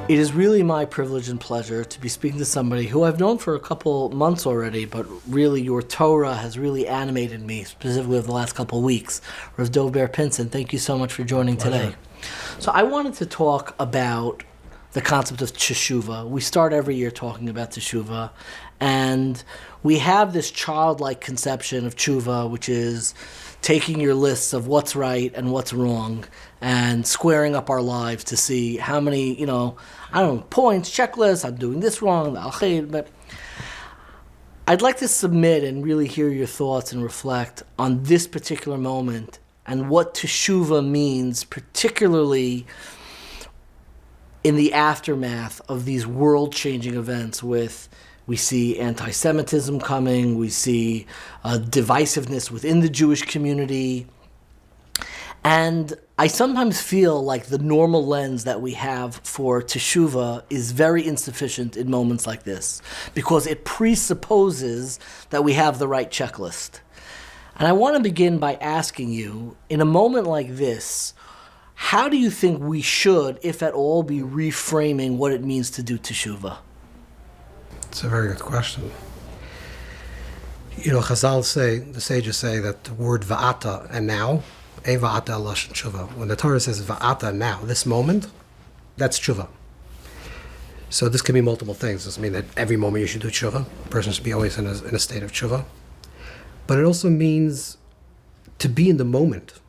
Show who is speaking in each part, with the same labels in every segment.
Speaker 1: It is really my privilege and pleasure to be speaking to somebody who I've known for a couple months already, but really your Torah has really animated me, specifically over the last couple of weeks. Rav Pinson, thank you so much for joining today. So I wanted to talk about the concept of Teshuva. We start every year talking about Teshuva, and we have this childlike conception of chuva, which is taking your lists of what's right and what's wrong and squaring up our lives to see how many, points, checklists, I'm doing this wrong, but I'd like to submit and really hear your thoughts and reflect on this particular moment and what Teshuva means, particularly in the aftermath of these world-changing events we see antisemitism coming, we see divisiveness within the Jewish community. And I sometimes feel like the normal lens that we have for Teshuva is very insufficient in moments like this because it presupposes that we have the right checklist. And I want to begin by asking you, in a moment like this, how do you think we should, if at all, be reframing what it means to do Teshuva?
Speaker 2: It's a very good question. Chazal say, the sages say that the word va'ata and now, va'ata lashon chuva. When the Torah says va'ata now, this moment, that's chuva. So this can be multiple things. It doesn't mean that every moment you should do chuva. A person should be always in a state of chuva. But it also means to be in the moment,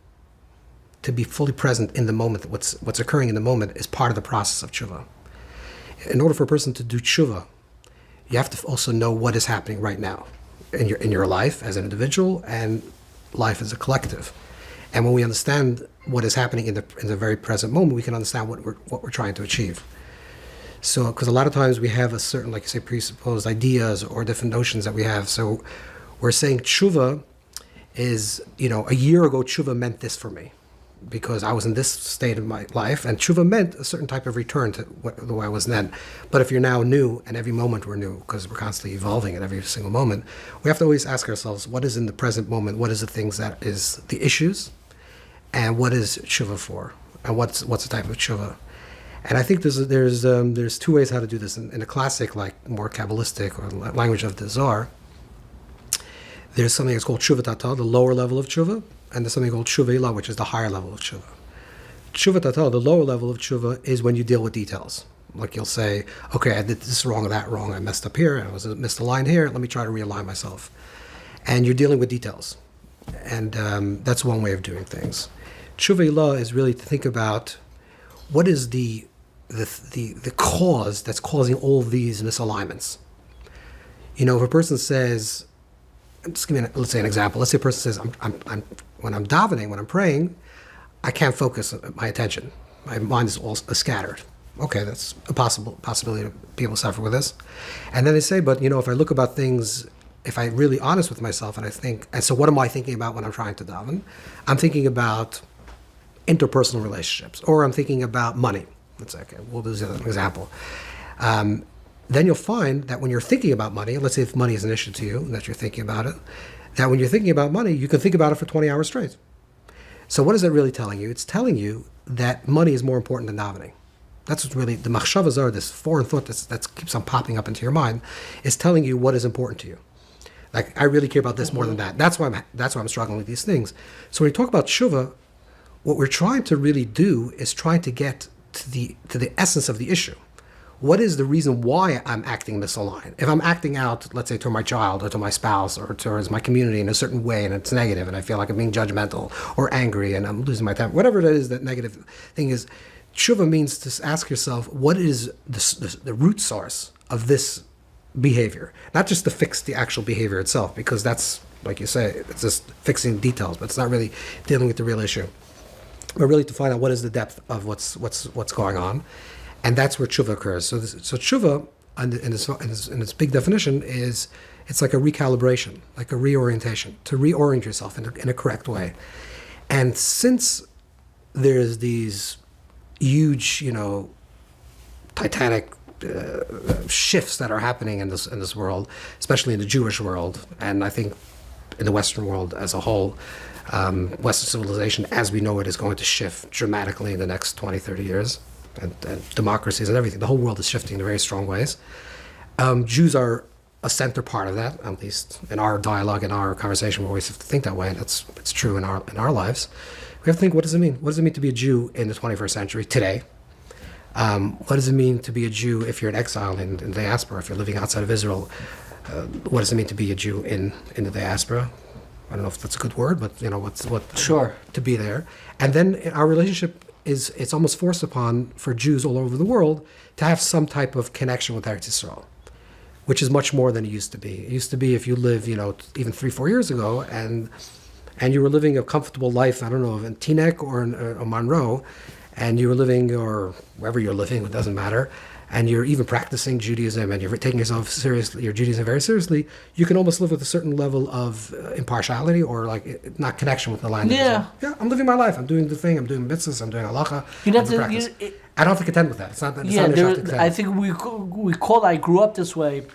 Speaker 2: to be fully present in the moment. What's occurring in the moment is part of the process of chuva. In order for a person to do chuva, you have to also know what is happening right now in your life as an individual and life as a collective. And when we understand what is happening in the very present moment, we can understand what we're trying to achieve. So, because a lot of times we have a certain, like you say, presupposed ideas or different notions that we have. So, we're saying tshuva is, a year ago tshuva meant this for me, because I was in this state of my life, and tshuva meant a certain type of return to the way I was then. But if you're now new, and every moment we're new, because we're constantly evolving at every single moment, we have to always ask ourselves, what is in the present moment? What is the things that is the issues? And what is tshuva for? And what's the type of tshuva? And I think there's two ways how to do this. In a classic, like more Kabbalistic or language of the Zohar, there's something that's called tshuva tata, the lower level of tshuva, and there's something called tshuva ilah, which is the higher level of tshuva. Tshuva tata, the lower level of tshuva, is when you deal with details. Like you'll say, okay, I did this wrong or that wrong, I messed up here, I was misaligned here, let me try to realign myself. And you're dealing with details. And that's one way of doing things. Tshuva ilah is really to think about what is the cause that's causing all these misalignments. If a person says, let's say an example. Let's say a person says, I'm when I'm davening, when I'm praying, I can't focus my attention. My mind is all scattered. Okay, that's a possibility that people suffer with this. And then they say, but if I look about things, if I'm really honest with myself and I think, and so what am I thinking about when I'm trying to daven? I'm thinking about interpersonal relationships, or I'm thinking about money. Let's say, okay, we'll do an example. Then you'll find that when you're thinking about money, let's say if money is an issue to you, that you're thinking about it, that when you're thinking about money, you can think about it for 20 hours straight. So what is it really telling you? It's telling you that money is more important than davening. That's what really, the machshava zar, this foreign thought that keeps on popping up into your mind, is telling you what is important to you. Like, I really care about this more than that. That's why I'm struggling with these things. So when you talk about tshuva, what we're trying to really do is trying to get to the essence of the issue. What is the reason why I'm acting misaligned? If I'm acting out, let's say, to my child or to my spouse or towards my community in a certain way and it's negative and I feel like I'm being judgmental or angry and I'm losing my temper, whatever it is that negative thing is, tshuva means to ask yourself, what is the root source of this behavior? Not just to fix the actual behavior itself, because that's, like you say, it's just fixing details, but it's not really dealing with the real issue. But really to find out what is the depth of what's going on. And that's where tshuva occurs. So tshuva, in its big definition, is it's like a recalibration, like a reorientation, to reorient yourself in a correct way. And since there's these huge, titanic shifts that are happening in this world, especially in the Jewish world, and I think in the Western world as a whole, Western civilization as we know it is going to shift dramatically in the next 20, 30 years. and democracies and everything. The whole world is shifting in very strong ways. Jews are a center part of that, at least in our dialogue, in our conversation. We always have to think that way, and it's true in our lives. We have to think, what does it mean? What does it mean to be a Jew in the 21st century today? What does it mean to be a Jew if you're in exile in the diaspora, if you're living outside of Israel? What does it mean to be a Jew in the diaspora? I don't know if that's a good word, but what
Speaker 1: Sure.
Speaker 2: to be there. And then our relationship it's almost forced upon for Jews all over the world to have some type of connection with Eretz Yisrael, which is much more than it used to be. It used to be if you live, even 3-4 years ago, and you were living a comfortable life, I don't know, in Teaneck or in Monroe, and you were living, or wherever you're living, it doesn't matter, and you're even practicing Judaism and you're taking yourself seriously, your Judaism very seriously, you can almost live with a certain level of impartiality or not connection with the land.
Speaker 1: Yeah.
Speaker 2: Yeah, I'm living my life. I'm doing the thing. I'm doing mitzvahs. I'm doing halacha.
Speaker 1: You have
Speaker 2: I'm
Speaker 1: to.
Speaker 2: I don't have to contend with that. It's not that.
Speaker 1: I think we call. I grew up this way.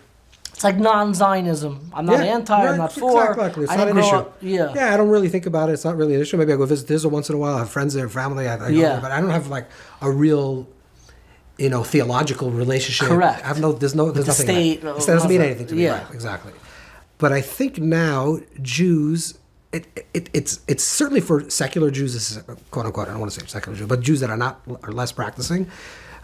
Speaker 1: It's like non-Zionism. I'm not anti. I'm not for.
Speaker 2: Exactly. It's
Speaker 1: I
Speaker 2: not
Speaker 1: didn't
Speaker 2: an
Speaker 1: grow
Speaker 2: issue.
Speaker 1: up- yeah.
Speaker 2: Yeah, I don't really think about it. It's not really an issue. Maybe I go visit Israel once in a while. I have friends there, family. I go there, but I don't have a real, theological relationship.
Speaker 1: Correct.
Speaker 2: I have there's nothing.
Speaker 1: state,
Speaker 2: That doesn't mean anything to me.
Speaker 1: Yeah.
Speaker 2: Right, exactly. But I think now Jews, it's certainly for secular Jews, this is quote unquote, I don't want to say secular Jews, but Jews that are less practicing,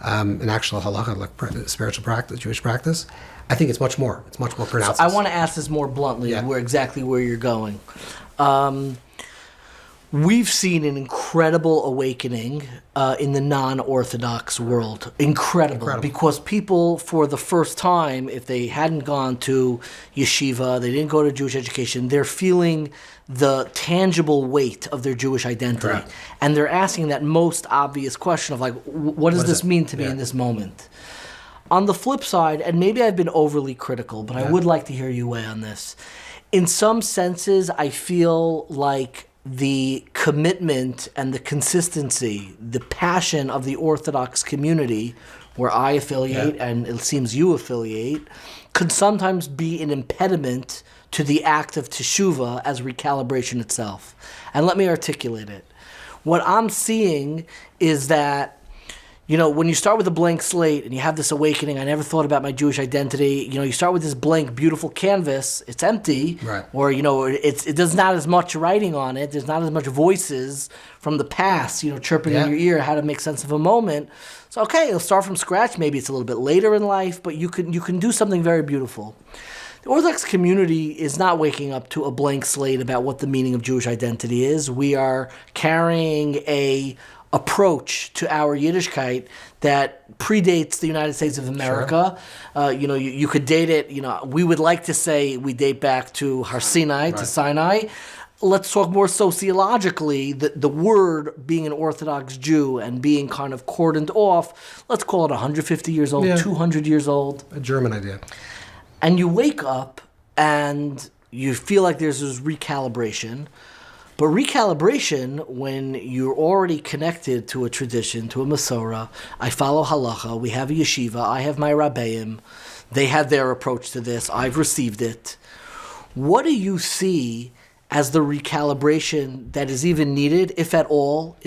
Speaker 2: in actual halakha, like spiritual practice, Jewish practice, I think it's much more pronounced.
Speaker 1: So I want to ask this more bluntly, where you're going. We've seen an incredible awakening in the non-Orthodox world. Incredible. Because people, for the first time, if they hadn't gone to yeshiva, they didn't go to Jewish education, they're feeling the tangible weight of their Jewish identity.
Speaker 2: Correct.
Speaker 1: And they're asking that most obvious question of what does this mean to me in this moment? On the flip side, and maybe I've been overly critical, but I would like to hear you weigh on this. In some senses, I feel like the commitment and the consistency, the passion of the Orthodox community, where I affiliate and it seems you affiliate, could sometimes be an impediment to the act of Teshuva as recalibration itself. And let me articulate it. What I'm seeing is that when you start with a blank slate and you have this awakening, I never thought about my Jewish identity. You start with this blank, beautiful canvas. It's empty,
Speaker 2: right.
Speaker 1: Or it does not as much writing on it. There's not as much voices from the past, chirping in your ear how to make sense of a moment. So it'll start from scratch. Maybe it's a little bit later in life, but you can do something very beautiful. The Orthodox community is not waking up to a blank slate about what the meaning of Jewish identity is. We are carrying a approach to our Yiddishkeit that predates the United States of America. Sure. You could date it, we would like to say we date back to Har Sinai, to Sinai. Let's talk more sociologically, the word being an Orthodox Jew and being kind of cordoned off, let's call it 150 years old, 200 years old.
Speaker 2: A German idea.
Speaker 1: And you wake up and you feel like there's this recalibration. But recalibration, when you're already connected to a tradition, to a Masorah, I follow halacha, we have a yeshiva, I have my rabbeim, they have their approach to this, I've received it. What do you see as the recalibration that is even needed, if at all,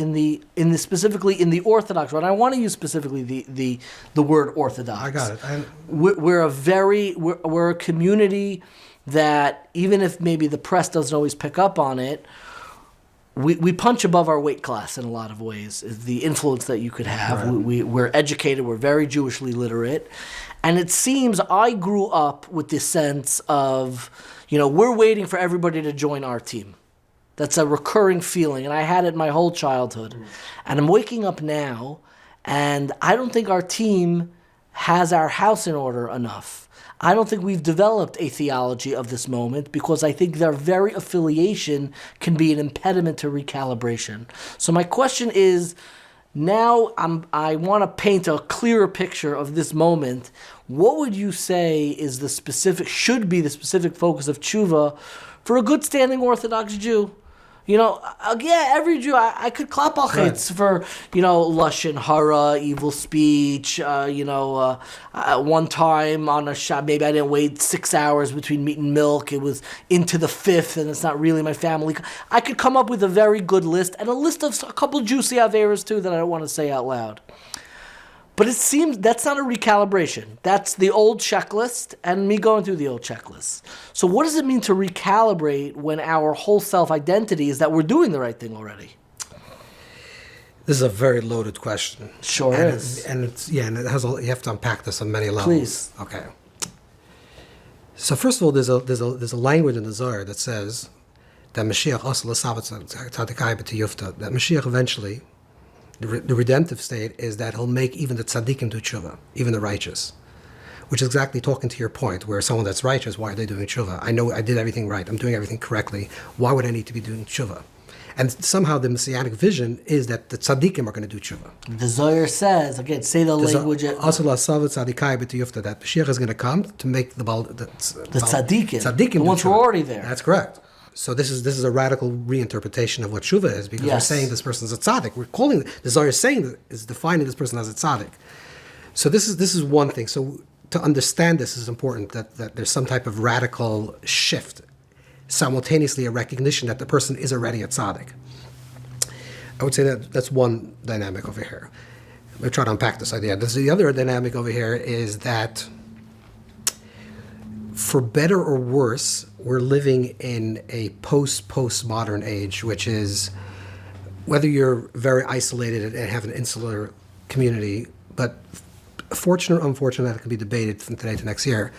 Speaker 1: specifically in the Orthodox one? I want to use specifically the word Orthodox.
Speaker 2: I got it.
Speaker 1: We're a community that, even if maybe the press doesn't always pick up on it, we punch above our weight class in a lot of ways, is the influence that you could have. Right. We're educated, we're very Jewishly literate. And it seems I grew up with this sense of, we're waiting for everybody to join our team. That's a recurring feeling, and I had it my whole childhood. And I'm waking up now, and I don't think our team has our house in order enough. I don't think we've developed a theology of this moment, because I think their very affiliation can be an impediment to recalibration. So my question is, now I want to paint a clearer picture of this moment. What would you say is should be the specific focus of chuva for a good standing Orthodox Jew? Every Jew, I could clap al chetz for, lashon hara, evil speech. One time on a shop, maybe I didn't wait 6 hours between meat and milk. It was into the fifth, and it's not really my family. I could come up with a very good list, and a list of a couple juicy averas too that I don't want to say out loud. But it seems that's not a recalibration. That's the old checklist and me going through the old checklist. So what does it mean to recalibrate when our whole self-identity is that we're doing the right thing already?
Speaker 2: This is a very loaded question.
Speaker 1: Sure
Speaker 2: and
Speaker 1: is.
Speaker 2: And it's and it has you have to unpack this on many levels.
Speaker 1: Please.
Speaker 2: Okay. So first of all, there's a language in the Zohar that says that Mashiach that Mashiach eventually, the redemptive state is that he'll make even the tzaddikim do chuva, even the righteous, which is exactly talking to your point, where someone that's righteous, why are they doing chuva? I know I did everything right. I'm doing everything correctly. Why would I need to be doing chuva? And somehow the messianic vision is that the tzaddikim are going to do chuva.
Speaker 1: The Zohar says, again, say the language.
Speaker 2: That Mashiach is going to come to make the tzaddikim
Speaker 1: the ones who are already there.
Speaker 2: That's correct. So this is a radical reinterpretation of what chuva is, because we're saying this person is a tzaddik. We're calling the Zohar is saying that is defining this person as a tzaddik. So this is one thing. So to understand this is important that there's some type of radical shift, simultaneously a recognition that the person is already a tzaddik. I would say that's one dynamic over here. Let me try to unpack this idea. The other dynamic over here is that, for better or worse, we're living in a postmodern age, which is, whether you're very isolated and have an insular community, but fortunate or unfortunate, that can be debated from today to next year,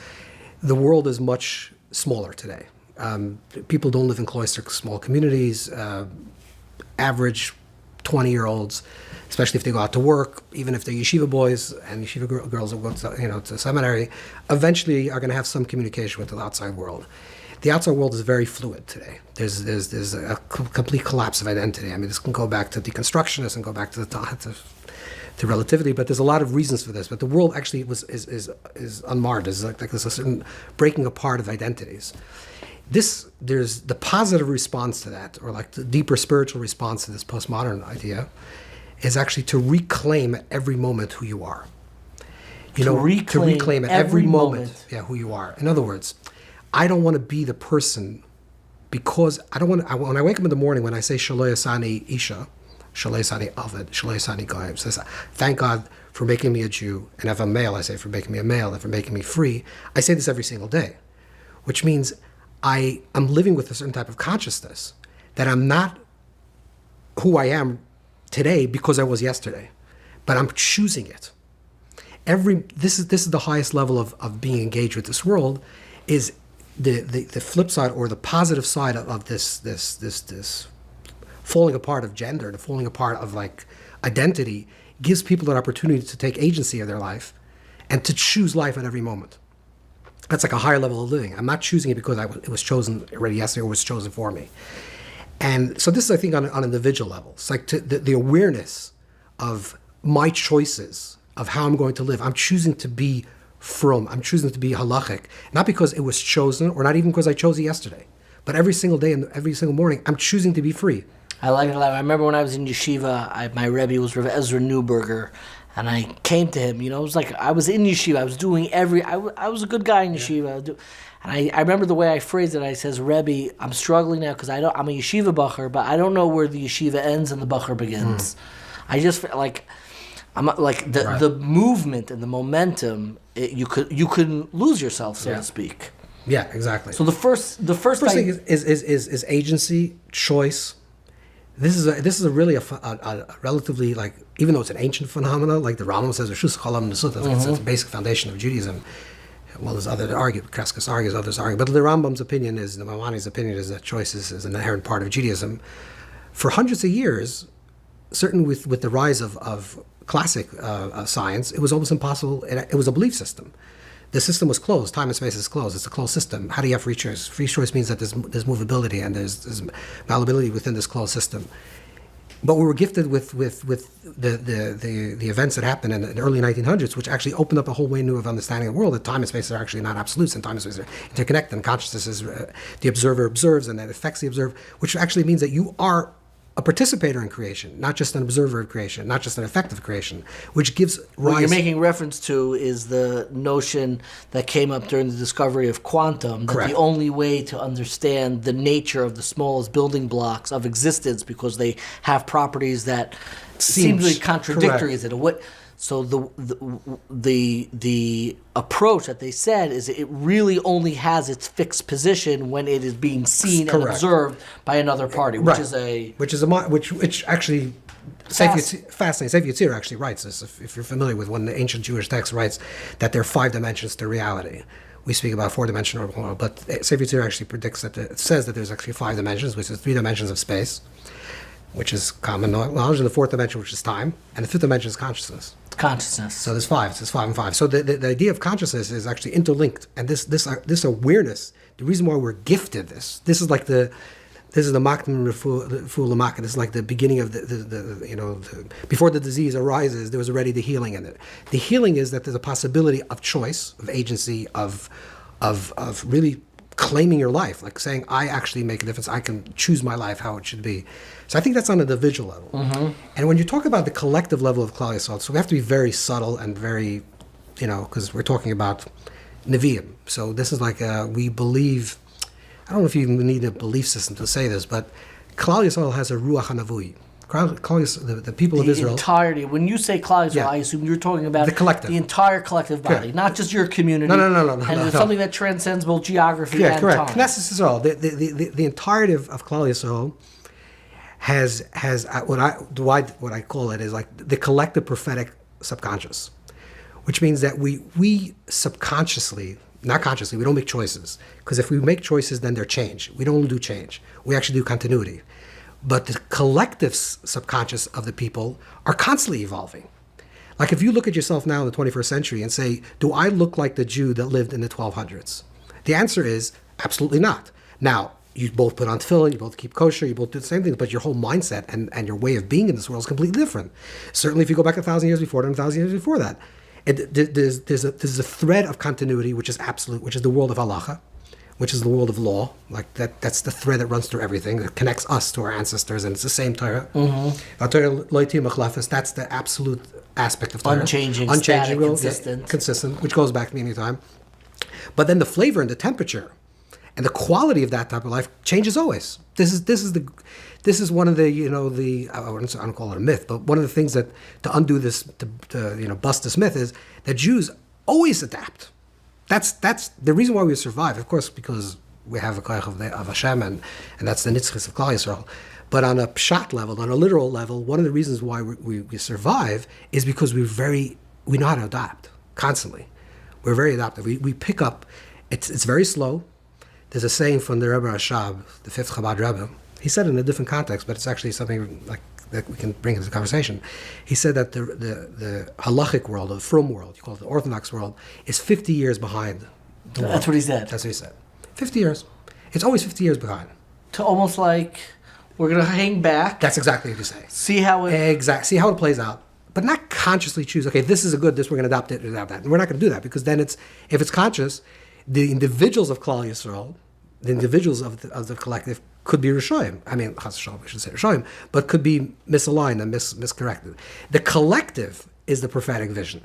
Speaker 2: the world is much smaller today. People don't live in cloistered small communities. Average 20-year-olds, especially if they go out to work, even if they're yeshiva boys and yeshiva girls that go to seminary, eventually are going to have some communication with the outside world. The outside world is very fluid today. There's a complete collapse of identity. I mean, this can go back to deconstructionists and go back to relativity, but there's a lot of reasons for this. But the world actually is unmarred. There's there's a certain breaking apart of identities. There's the positive response to that, or like the deeper spiritual response to this postmodern idea, is actually to reclaim at every moment who you are. To reclaim at every moment, who you are. In other words, I don't want to be the person, because I don't want to, when I wake up in the morning, when I say Shaloi Asani Isha, Shaloi Asani Aved, Shaloi Asani Goyim, says, thank God for making me a Jew, and if I'm male, I say for making me a male, and for making me free. I say this every single day, which means I'm living with a certain type of consciousness that I'm not who I am today because I was yesterday, but I'm choosing it. This is the highest level of being engaged with this world, is the flip side, or the positive side of this falling apart of gender, the falling apart of like identity, gives people an opportunity to take agency of their life and to choose life at every moment. That's like a higher level of living. I'm not choosing it because it was chosen already yesterday, or was chosen for me. And so this is, I think, on an individual level. It's like the awareness of my choices, of how I'm going to live. I'm choosing to be from. I'm choosing to be halachic, not because it was chosen, or not even because I chose it yesterday, but every single day and every single morning, I'm choosing to be free. I
Speaker 1: like it a lot. I remember when I was in yeshiva, my Rebbe was Rav Ezra Newberger, and I came to him. It was like I was in yeshiva. I was doing I was a good guy in yeshiva. And I remember the way I phrased it. I says, Rebbe, I'm struggling now because I'm a yeshiva bacher, but I don't know where the yeshiva ends and the bacher begins. I just feel like I'm like the movement and the momentum. You could lose yourself, so to speak.
Speaker 2: Yeah, exactly.
Speaker 1: So the first
Speaker 2: thing is agency, choice. This is really a relatively, like, even though it's an ancient phenomena, like the Rambam says, it's a basic foundation of Judaism. Well, there's others that argue, Kreskus argues, others argue, but the Rambam's opinion is, the Maimonides' opinion is that choice is an inherent part of Judaism. For hundreds of years, certainly with the rise of classic science, it was almost impossible. It was a belief system. The system was closed. Time and space is closed. It's a closed system. How do you have free choice? Free choice means that there's movability and there's malleability within this closed system. But we were gifted with the events that happened in the early 1900s, which actually opened up a whole way new of understanding of the world, that time and space are actually not absolutes, and time and space are interconnected, and consciousness is the observer observes, and that affects the observer, which actually means that you are a participator in creation, not just an observer of creation, not just an effect of creation, which gives rise...
Speaker 1: What you're making reference to is the notion that came up during the discovery of quantum, that
Speaker 2: Correct.
Speaker 1: The only way to understand the nature of the smallest building blocks of existence, because they have properties that seemingly contradictory,
Speaker 2: correct.
Speaker 1: is it? So the approach that they said is it really only has its fixed position when it is being seen and
Speaker 2: Correct.
Speaker 1: observed by another party, which is
Speaker 2: which actually fascinating. Sefer Yetzirah actually writes this. If you're familiar with one, the ancient Jewish text writes that there are 5 dimensions to reality. We speak about 4-dimensional world, but Sefer Yetzirah actually predicts that it says that there's actually 5 dimensions, which is 3 dimensions of space, which is common knowledge, and the 4th dimension, which is time, and the 5th dimension is consciousness.
Speaker 1: Consciousness.
Speaker 2: So there's 5. There's 5 and 5. So the idea of consciousness is actually interlinked, and this awareness. The reason why we're gifted this is like the makdim refu l'makat. This is like the beginning of the before the disease arises, there was already the healing in it. The healing is that there's a possibility of choice, of agency, of really claiming your life, like saying, I actually make a difference. I can choose my life how it should be. So I think that's on an individual level. Mm-hmm. And when you talk about the collective level of Klal Yisrael, so we have to be very subtle and very, because we're talking about Nevi'im. So this is like we believe, I don't know if you even need a belief system to say this, but Klal Yisrael has a Ruach HaNavui. The people of Israel. The
Speaker 1: entirety. When you say Klal Yisrael, I assume you're talking about
Speaker 2: the collective,
Speaker 1: the entire collective body, not just your community.
Speaker 2: No.
Speaker 1: And it's something that transcends both geography and
Speaker 2: correct.
Speaker 1: time.
Speaker 2: Knesset Israel, the entirety of Klal Yisrael has what I call it is like the collective prophetic subconscious, which means that we subconsciously, not consciously, we don't make choices, because if we make choices, then they're change. We don't do change. We actually do continuity. But the collective subconscious of the people are constantly evolving. Like if you look at yourself now in the 21st century and say, do I look like the Jew that lived in the 1200s? The answer is absolutely not. Now, you both put on tefillin, you both keep kosher, you both do the same thing, but your whole mindset and your way of being in this world is completely different. Certainly if you go back 1,000 years before that and 1,000 years before that, there's a thread of continuity which is absolute, which is the world of halacha, which is the world of law. Like that's the thread that runs through everything, that connects us to our ancestors, and it's the same Torah. Mm-hmm. That's the absolute aspect of Torah.
Speaker 1: Unchanging, static,
Speaker 2: consistent, which goes back to me anytime. But then the flavor and the temperature and the quality of that type of life changes always. This is one of the I don't call it a myth, but one of the things that to undo this, to bust this myth, is that Jews always adapt. That's the reason why we survive, of course, because we have a koach of Hashem, and that's the nitzchus of Klal Yisrael. But on a pshat level, on a literal level, one of the reasons why we survive is because we know how to adapt constantly. We're very adaptive. We pick up. It's very slow. There's a saying from the Rebbe Rashab, the 5th Chabad Rebbe. He said it in a different context, but it's actually something like that we can bring into the conversation. He said that the halachic world, or the frum world, you call it the Orthodox world, is 50 years behind the world.
Speaker 1: That's what he said.
Speaker 2: That's what he said. 50 years. It's always 50 years behind.
Speaker 1: To almost like we're going to hang back.
Speaker 2: That's exactly what you say.
Speaker 1: See how it
Speaker 2: plays out. But not consciously choose, okay, this is a good, this we're going to adopt it, adopt that. And we're not going to do that, because then if it's conscious, the individuals of Klal Yisrael, the individuals of the collective could be Rishoyim. I mean, Chas Shalom, I should say Rishoyim, but could be misaligned and miscorrected. The collective is the prophetic vision.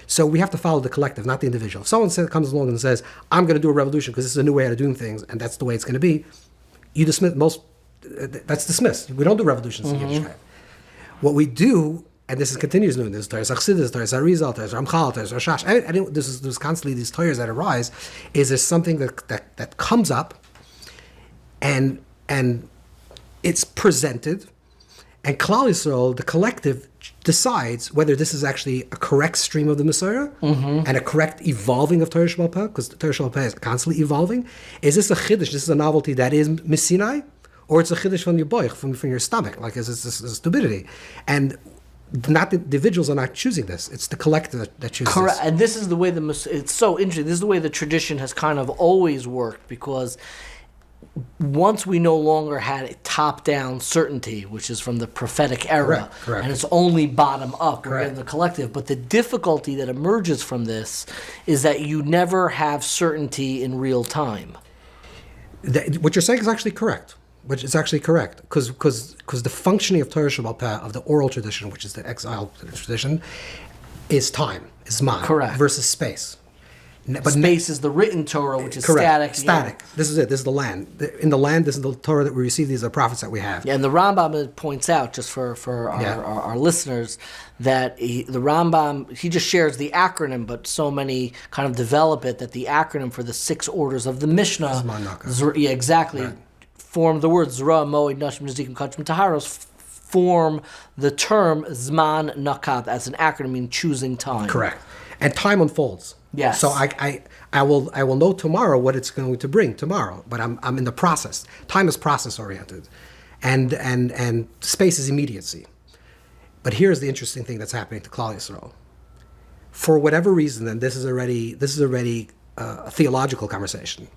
Speaker 2: So we have to follow the collective, not the individual. If someone comes along and says, I'm going to do a revolution because this is a new way of doing things, and that's the way it's going to be, you dismiss that's dismissed. We don't do revolutions in Yiddishkeit. What we do, and this continues doing this, Torahs Achsidus, Torahs Arizal, Torahs Ramchal, Torahs Rashash, there's constantly these Torahs that arise, is there's something that comes up, and it's presented, and Klal Yisrael, the collective, decides whether this is actually a correct stream of the Messiah and a correct evolving of Torah Sheba'al Peh, because Torah Sheba'al Peh is constantly evolving. Is this a chiddush? This is a novelty that is Missinai, or it's a chiddush from your boy, from your stomach, like it's stupidity, and not the individuals are not choosing this. It's the collective that chooses.
Speaker 1: Correct, and this is the way it's so interesting. This is the way the tradition has kind of always worked, because once we no longer had a top-down certainty, which is from the prophetic era,
Speaker 2: correct.
Speaker 1: And it's only bottom-up, we're
Speaker 2: Correct.
Speaker 1: in the collective. But the difficulty that emerges from this is that you never have certainty in real time.
Speaker 2: What you're saying is actually correct. Which is actually correct, because the functioning of Torah Sheba'al Peh, of the oral tradition, which is the exile tradition, is time, is man,
Speaker 1: Correct.
Speaker 2: versus space. But
Speaker 1: Space is the written Torah, which is
Speaker 2: correct.
Speaker 1: static.
Speaker 2: Static. This is it. This is the land. In the land, this is the Torah that we receive. These are prophets that we have.
Speaker 1: Yeah, and the Rambam points out, just for our listeners, that the Rambam, he just shares the acronym, but so many kind of develop it, that the acronym for the 6 orders of the Mishnah, yeah, exactly, right, form the words Zra, Moed, Nashim, Nezikim, Kachim, Taharos, form the term Zman Nakat as an acronym, meaning choosing time.
Speaker 2: Correct. And time unfolds.
Speaker 1: Yes.
Speaker 2: So I will know tomorrow what it's going to bring tomorrow, but I'm in the process. Time is process oriented, and space is immediacy. But here's the interesting thing that's happening to Klal Yisrael. For whatever reason, and this is already a theological conversation.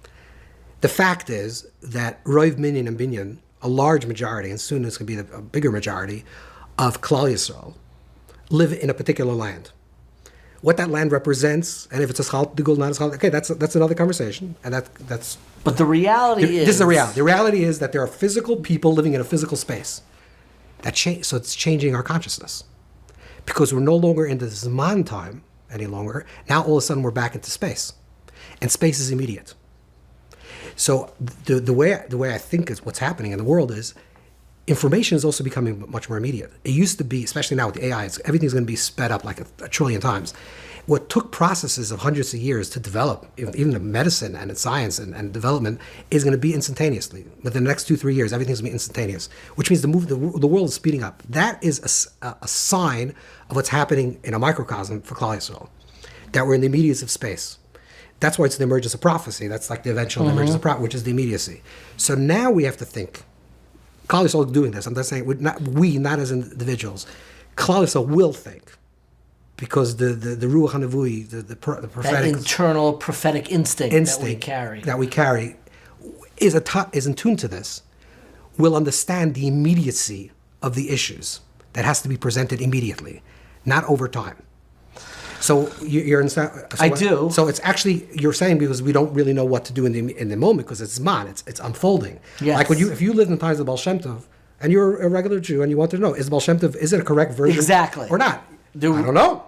Speaker 2: The fact is that Roiv Minyan and Binyan, a large majority, and soon it's going to be a bigger majority of Klal Yisrael, live in a particular land. What that land represents, and if it's a schal digul, not a schal, okay, that's another conversation, and that's.
Speaker 1: But the reality is,
Speaker 2: this is the reality. The reality is that there are physical people living in a physical space. So it's changing our consciousness, because we're no longer in the Zman time any longer. Now all of a sudden we're back into space, and space is immediate. So the way I think is what's happening in the world is, information is also becoming much more immediate. It used to be, especially now with the AI, everything's going to be sped up like a trillion times. What took processes of hundreds of years to develop, even in medicine and in science and development, is going to be instantaneously. Within the next 2-3 years, everything's going to be instantaneous, which means the world is speeding up. That is a sign of what's happening in a microcosm for Klal Yisrael, that we're in the immediacy of space. That's why it's the emergence of prophecy. That's like the eventual emergence of prophecy, which is the immediacy. So now we have to think. Klal Yisrael is doing this. I'm not saying not as individuals. Klal Yisrael will think, because the ruach hanavui, the prophetic,
Speaker 1: that internal prophetic instinct that we carry
Speaker 2: is in tune to this. Will understand the immediacy of the issues that has to be presented immediately, not over time. So you're understand? So
Speaker 1: I do.
Speaker 2: So it's actually, you're saying, because we don't really know what to do in the moment, because it's Zman, it's unfolding.
Speaker 1: Yes.
Speaker 2: Like if you lived in the times of Baal Shem Tov, and you're a regular Jew and you want to know, is Baal Shem Tov, is it a correct version?
Speaker 1: Exactly.
Speaker 2: Or not? I don't know.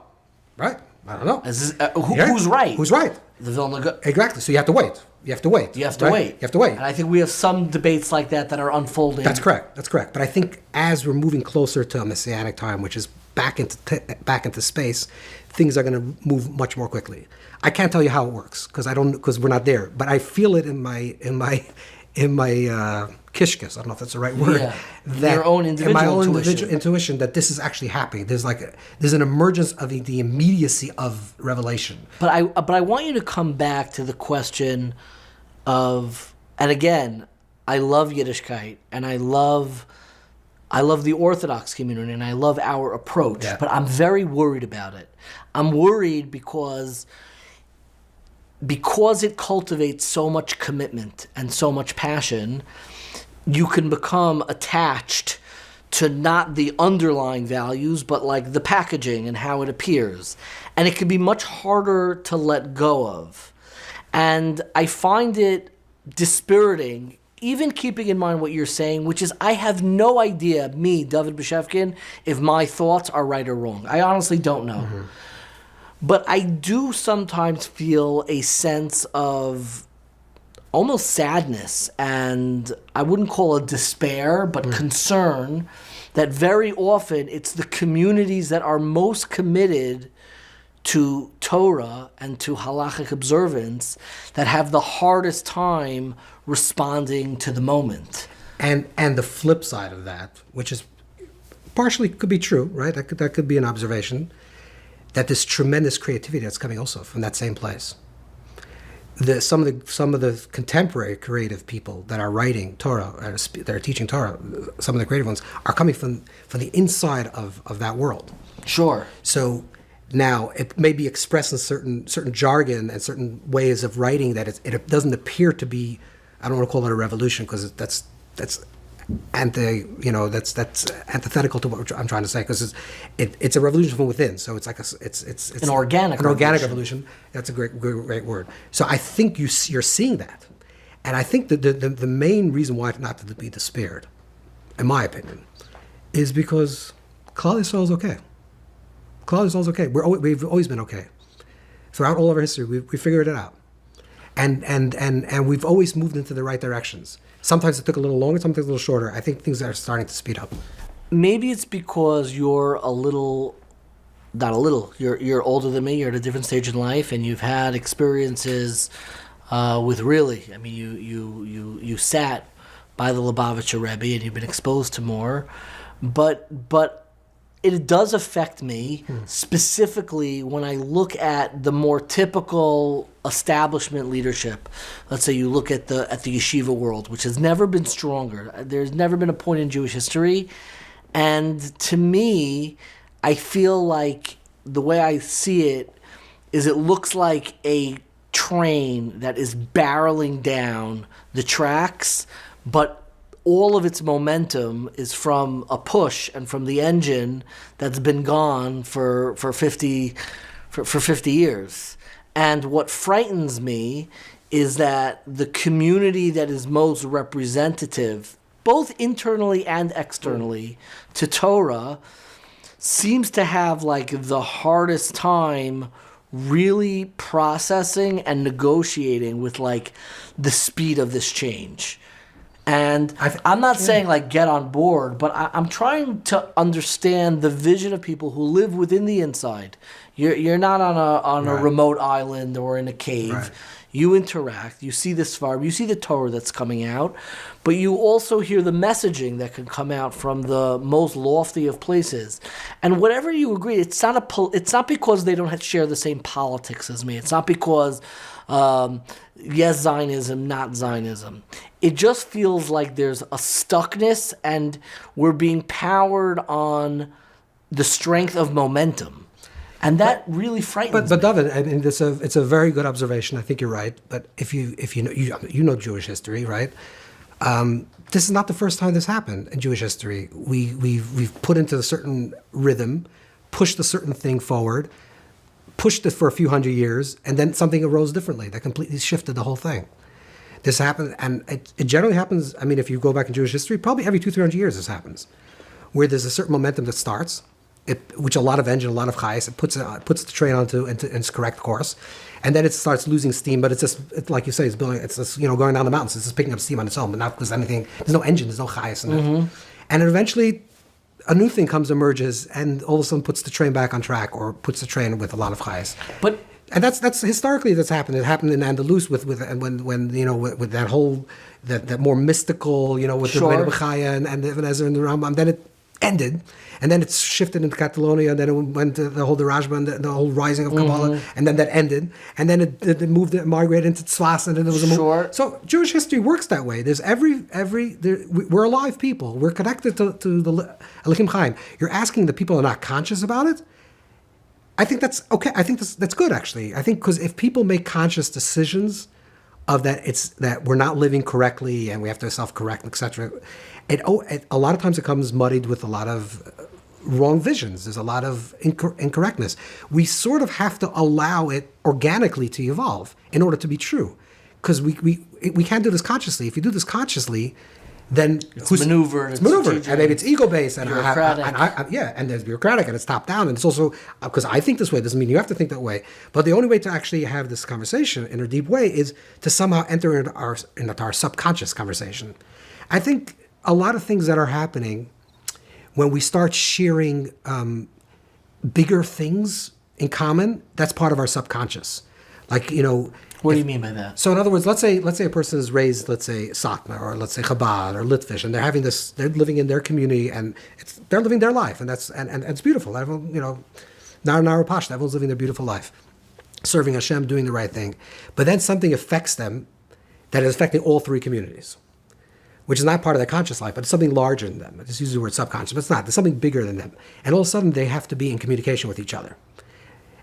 Speaker 2: Right? I don't know.
Speaker 1: Who's right?
Speaker 2: Who's right?
Speaker 1: The Vilna.
Speaker 2: Exactly. So you have to wait. You have to wait.
Speaker 1: You have to wait.
Speaker 2: You have to wait.
Speaker 1: And I think we have some debates like that are unfolding.
Speaker 2: That's correct. But I think as we're moving closer to a messianic time, which is back into space, things are going to move much more quickly. I can't tell you how it works because we're not there. But I feel it in my kishkas. I don't know if that's the right word.
Speaker 1: Yeah.
Speaker 2: That
Speaker 1: your own individual
Speaker 2: my own
Speaker 1: intuition.
Speaker 2: individual intuition that this is actually happening. There's an emergence of the immediacy of revelation.
Speaker 1: But I want you to come back to the question of, and again, I love Yiddishkeit and I love the Orthodox community and I love our approach, but I'm very worried about it. I'm worried because it cultivates so much commitment and so much passion, you can become attached to not the underlying values, but like the packaging and how it appears. And it can be much harder to let go of. And I find it dispiriting, even keeping in mind what you're saying, which is I have no idea, me, David Beshevkin, if my thoughts are right or wrong. I honestly don't know. Mm-hmm. But I do sometimes feel a sense of almost sadness, and I wouldn't call it despair, but concern, that very often it's the communities that are most committed to Torah and to halachic observance that have the hardest time responding to the moment.
Speaker 2: And the flip side of that, which is partially could be true, right? That could be an observation, that this tremendous creativity that's coming also from that same place. Some of the contemporary creative people that are writing Torah, that are teaching Torah, some of the creative ones are coming from the inside of that world.
Speaker 1: Sure.
Speaker 2: So now it may be expressed in certain jargon and certain ways of writing that it doesn't appear to be. I don't want to call it a revolution because that's antithetical to what I'm trying to say, because it's a revolution from within. So it's like it's
Speaker 1: an organic
Speaker 2: revolution. That's a great word. So I think you're seeing that, and I think that the main reason why not to be despaired, in my opinion, is because Klal Yisrael is okay. Klal Yisrael is okay. We've always been okay. Throughout all of our history, we figured it out. And we've always moved into the right directions. Sometimes it took a little longer, sometimes a little shorter. I think things are starting to speed up.
Speaker 1: Maybe it's because you're you're older than me, you're at a different stage in life, and you've had experiences with really, I mean, you sat by the Lubavitcher Rebbe and you've been exposed to more, but it does affect me specifically when I look at the more typical establishment leadership. Let's say you look at the yeshiva world, which has never been stronger. There's never been a point in Jewish history, and to me, I feel like the way I see it is it looks like a train that is barreling down the tracks, but all of its momentum is from a push and from the engine that's been gone for 50 years. And what frightens me is that the community that is most representative, both internally and externally, to Torah, seems to have like the hardest time really processing and negotiating with like the speed of this change. And I'm not saying like get on board, but I'm trying to understand the vision of people who live within the inside. You're not on a remote island or in a cave.
Speaker 2: Right.
Speaker 1: You interact. You see this farm. You see the Torah that's coming out, but you also hear the messaging that can come out from the most lofty of places. And whatever you agree, it's not because they don't share the same politics as me. It's not because yes, Zionism, not Zionism. It just feels like there's a stuckness and we're being powered on the strength of momentum. And that really frightens me.
Speaker 2: But David, I mean, it's a very good observation. I think you're right. But if you know Jewish history, right? This is not the first time this happened in Jewish history. We've put into a certain rhythm, pushed a certain thing forward, pushed it for a few hundred years, and then something arose differently that completely shifted the whole thing. This happened, and it generally happens, I mean, if you go back in Jewish history, probably every 200-300 years this happens, where there's a certain momentum that starts, which a lot of engine, a lot of chayes, it puts the train onto its correct course, and then it starts losing steam, but it's just, like you say, it's just, going down the mountains, it's just picking up steam on its own, but not because there's no engine, there's no chayes in it. And eventually, a new thing emerges, and all of a sudden puts the train back on track, or puts the train with a lot of chayes. And that's historically that's happened. It happened in Andalus with that whole that more mystical, with the Rebbe Bechaya and Ibn Ezra and the Rambam. Then it ended, and then it's shifted into Catalonia, and then it went to the whole Rajba and the whole rising of Kabbalah, and then that ended, and then it migrated into Tzfas, and then there was a move. So Jewish history works that way. There's we're alive people. We're connected to the Elohim Chaim. You're asking the people who are not conscious about it. I think that's okay. I think that's good, actually. I think because if people make conscious decisions of that we're not living correctly and we have to self-correct, etc., a lot of times it comes muddied with a lot of wrong visions. There's a lot of incorrectness. We sort of have to allow it organically to evolve in order to be true, because we can't do this consciously. If you do this consciously, then
Speaker 1: it's maneuvered,
Speaker 2: and maybe it's ego-based, and
Speaker 1: bureaucratic.
Speaker 2: And there's bureaucratic, and it's top-down, and it's also, because I think this way doesn't mean you have to think that way, but the only way to actually have this conversation in a deep way is to somehow enter into our subconscious conversation. I think a lot of things that are happening when we start sharing bigger things in common, that's part of our subconscious. Like,
Speaker 1: What do you mean by that?
Speaker 2: So in other words, let's say a person is raised, let's say Satmar, or let's say Chabad or Litvish, and they're living in their community, and they're living their life, and it's beautiful. Everyone, Nara Pashta, everyone's living their beautiful life, serving Hashem, doing the right thing. But then something affects them that is affecting all three communities, which is not part of their conscious life, but it's something larger than them. I just use the word subconscious, but it's not. There's something bigger than them. And all of a sudden, they have to be in communication with each other.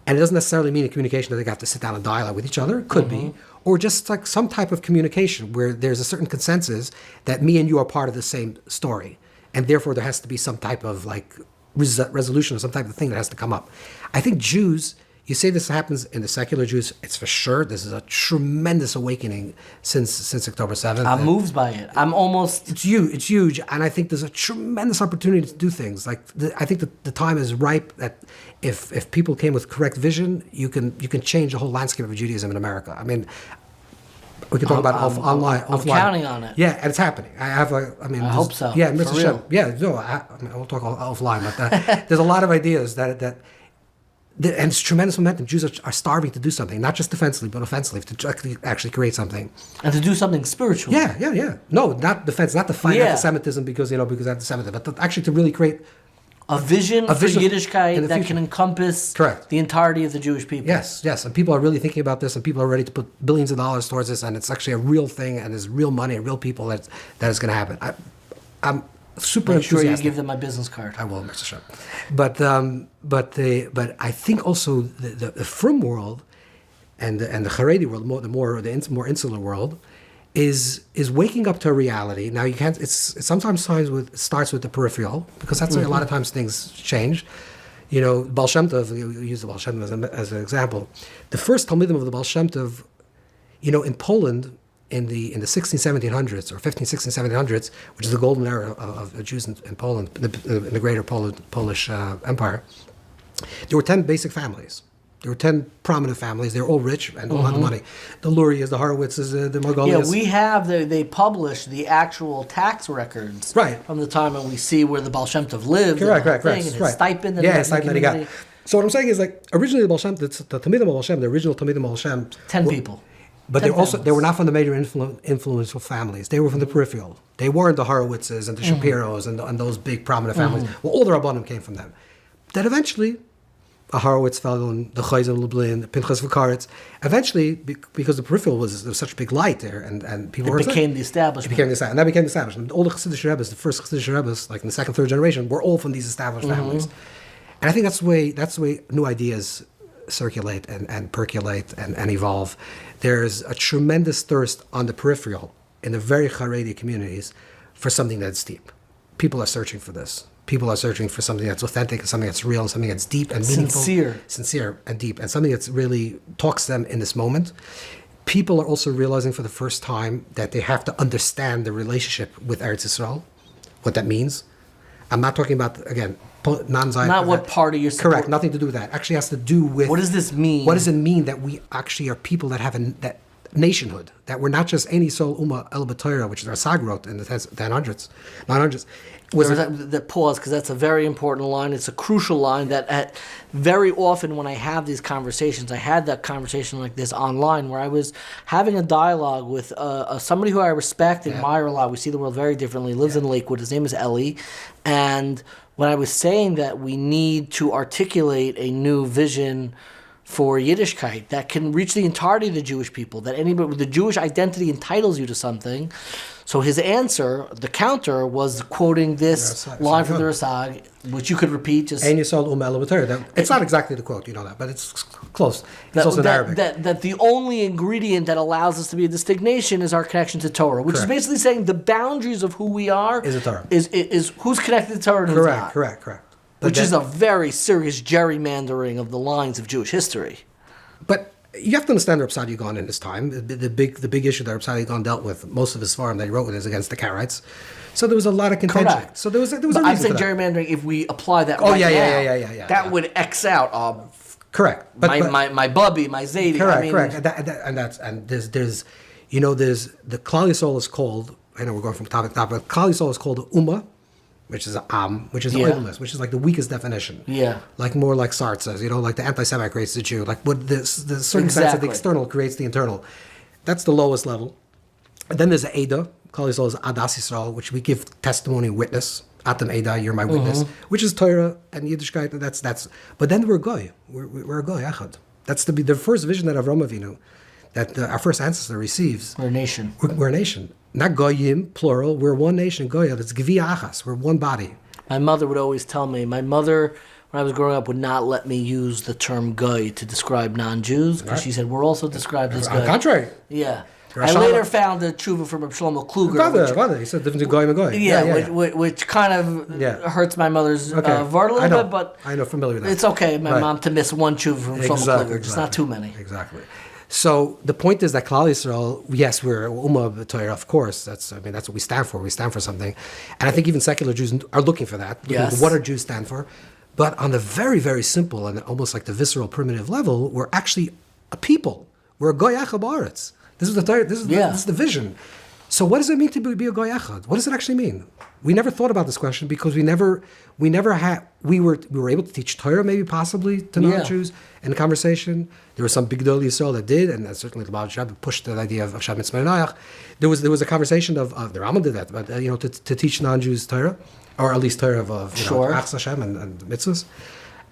Speaker 2: And it doesn't necessarily mean in communication that they have to sit down and dialogue with each other. It could be. Or just like some type of communication where there's a certain consensus that me and you are part of the same story. And therefore, there has to be some type of like resolution or some type of thing that has to come up. I think Jews, You say this happens in the secular Jews, it's for sure. This is a tremendous awakening since October 7th.
Speaker 1: I'm moved by it. I'm almost...
Speaker 2: It's huge, and I think there's a tremendous opportunity to do things. Like I think that the time is ripe that if people came with correct vision, you can change the whole landscape of Judaism in America. I mean, we can talk about online.
Speaker 1: I'm counting on it.
Speaker 2: Yeah, and it's happening. I
Speaker 1: hope so.
Speaker 2: Yeah,
Speaker 1: For
Speaker 2: Mr.
Speaker 1: real.
Speaker 2: Shem. Yeah, no, we'll talk offline. But there's a lot of ideas that and it's tremendous momentum. Jews are starving to do something, not just defensively, but offensively, to actually create something.
Speaker 1: And to do something spiritual.
Speaker 2: Yeah. No, not defense, not to fight
Speaker 1: Yeah.
Speaker 2: antisemitism because antisemitism, but actually to really create
Speaker 1: A vision for Yiddishkeit
Speaker 2: in the
Speaker 1: that
Speaker 2: future.
Speaker 1: can encompass
Speaker 2: Correct.
Speaker 1: the entirety of the Jewish people.
Speaker 2: Yes, and people are really thinking about this, and people are ready to put billions of dollars towards this, and it's actually a real thing, and there's real money and real people that is going to happen. I'm super
Speaker 1: Make sure
Speaker 2: enthusiastic.
Speaker 1: you give them my business card.
Speaker 2: I will, Mr. Shem. But I think also the frum world and the Haredi world, the more insular world, is waking up to a reality. Now you can't. It sometimes starts with the peripheral because that's where a lot of times things change. You know, Baal Shem Tov. You use the Baal Shem Tov as an example. The first Talmidim of the Baal Shem Tov, in Poland. In the 1700s or 1700s, which is the golden era of Jews in Poland, in the greater Polish Empire, there were 10 basic families. There were 10 prominent families. They were all rich and all had the money. The Lurias, the Horowitzes, the Margolias.
Speaker 1: Yeah, we have, they publish the actual tax records from the time when we see where the Baal Shem Tov lived.
Speaker 2: Correct.
Speaker 1: And his stipend. And
Speaker 2: his stipend that he got. So what I'm saying is, like, originally the Baal Shem, the Talmidim of Baal Shem, the original Talmidim of Baal Shem.
Speaker 1: 10 people.
Speaker 2: But they were not from the major influential families. They were from the peripheral. They weren't the Horowitzes and the Shapiros and those big prominent families. Well, all the Rabbanim came from them. Then eventually, a Horowitz fell in the Chayzen Lublin, the Pinchas Vakaritz. Eventually, because the peripheral was such a big light there, and people were
Speaker 1: became the establishment.
Speaker 2: And that became the establishment. All the Chassidish Rebbes, the first Chassidish Rebbes, like in the second, third generation, were all from these established families. And I think that's the way new ideas circulate and percolate and evolve. There's a tremendous thirst on the peripheral in the very Haredi communities for something that's deep. People are searching for this. People are searching for something that's authentic, and something that's real, and something that's deep and meaningful. Sincere and deep, and something that's really talks to them in this moment. People are also realizing for the first time that they have to understand the relationship with Eretz Yisrael, what that means. I'm not talking about, again, non-Zionist.
Speaker 1: Not what party you're supporting.
Speaker 2: Correct, nothing to do with that. Actually has to do with...
Speaker 1: What does this mean?
Speaker 2: What does it mean that we actually are people that have that nationhood, that we're not just any Sol Uma El B'Torah, which is our Sag wrote in the 900s.
Speaker 1: That pause, because that's a very important line. It's a crucial line that very often when I have these conversations, I had that conversation like this online where I was having a dialogue with somebody who I respect and admire a lot. We see the world very differently. Lives in Lakewood. His name is Eli. And when I was saying that we need to articulate a new vision for Yiddishkeit that can reach the entirety of the Jewish people, that anybody with the Jewish identity entitles you to something. So his answer, the counter, was quoting this line from the Rasag, which you could repeat. Just
Speaker 2: Ein Yisrael U'ma El B'Torah. It's not exactly the quote, you know that, but it's close. It's also in Arabic.
Speaker 1: That the only ingredient that allows us to be a distinct nation is our connection to Torah, which is basically saying the boundaries of who we are
Speaker 2: is a Torah.
Speaker 1: Is who's connected to Torah and who's not.
Speaker 2: Correct.
Speaker 1: Which is a very serious gerrymandering of the lines of Jewish history.
Speaker 2: But you have to understand Reb Sadia Gaon in this time. The big issue that Reb Sadia Gaon dealt with, most of his farm that he wrote with is against the Karaites. So there was a lot of contention.
Speaker 1: Correct.
Speaker 2: So there was a reason
Speaker 1: I'm saying
Speaker 2: for that.
Speaker 1: gerrymandering, if we apply that
Speaker 2: Yeah.
Speaker 1: that would X out
Speaker 2: correct.
Speaker 1: My Bubby, my Zadie.
Speaker 2: Correct. And there's the Klal Yisrael is called, I know we're going from topic to topic, but Klal Yisrael is called Ummah, which is which is the oldest, which is like the weakest definition.
Speaker 1: Yeah.
Speaker 2: Like more like Sartre says, like the anti-Semite creates the Jew. Like what the certain sense of the external creates the internal. That's the lowest level. And then there's the Eda. Klal Yisrael is Adas Yisrael, which we give testimony, witness. Atam Eda, you're my witness. Which is Torah and Yiddishkeit. That's. But then we're a goy. We're a goy. Echad. That's the first vision that Avram Avinu, that our first ancestor receives.
Speaker 1: We're a nation.
Speaker 2: We're a nation. Not goyim, plural. We're one nation, goya. That's gevia achas. We're one body.
Speaker 1: My mother would always tell me, when I was growing up, would not let me use the term goy to describe non-Jews, because she said, we're also described as goy.
Speaker 2: On the contrary.
Speaker 1: Yeah. I later found a chuva from Shlomo Kluger.
Speaker 2: He said different goyim and goyim.
Speaker 1: Yeah, which kind of hurts my mother's vart a little bit, but
Speaker 2: I know, familiar with that.
Speaker 1: It's okay, my mom, to miss one chuva from Shlomo Kluger, just not too many.
Speaker 2: Exactly. So the point is that Klal Yisrael, yes, we're Ummah B'Torah, of course. That's what we stand for. We stand for something, and I think even secular Jews are looking for that.
Speaker 1: Yes.
Speaker 2: What do Jews stand for? But on the very, very simple and almost like the visceral, primitive level, we're actually a people. We're a goy echad ba'aretz. This is the Torah. This is the vision. So what does it mean to be a goy echad? What does it actually mean? We never thought about this question because we were able to teach Torah, maybe possibly to non-Jews in conversation. There were some big Gedolei Yisrael that did, and certainly the Baal Shem pushed the idea of Shem Mitzvah Noach. There was a conversation of the Rambam did that, but to teach non-Jews Torah, or at least Torah of Achs Hashem and mitzvahs.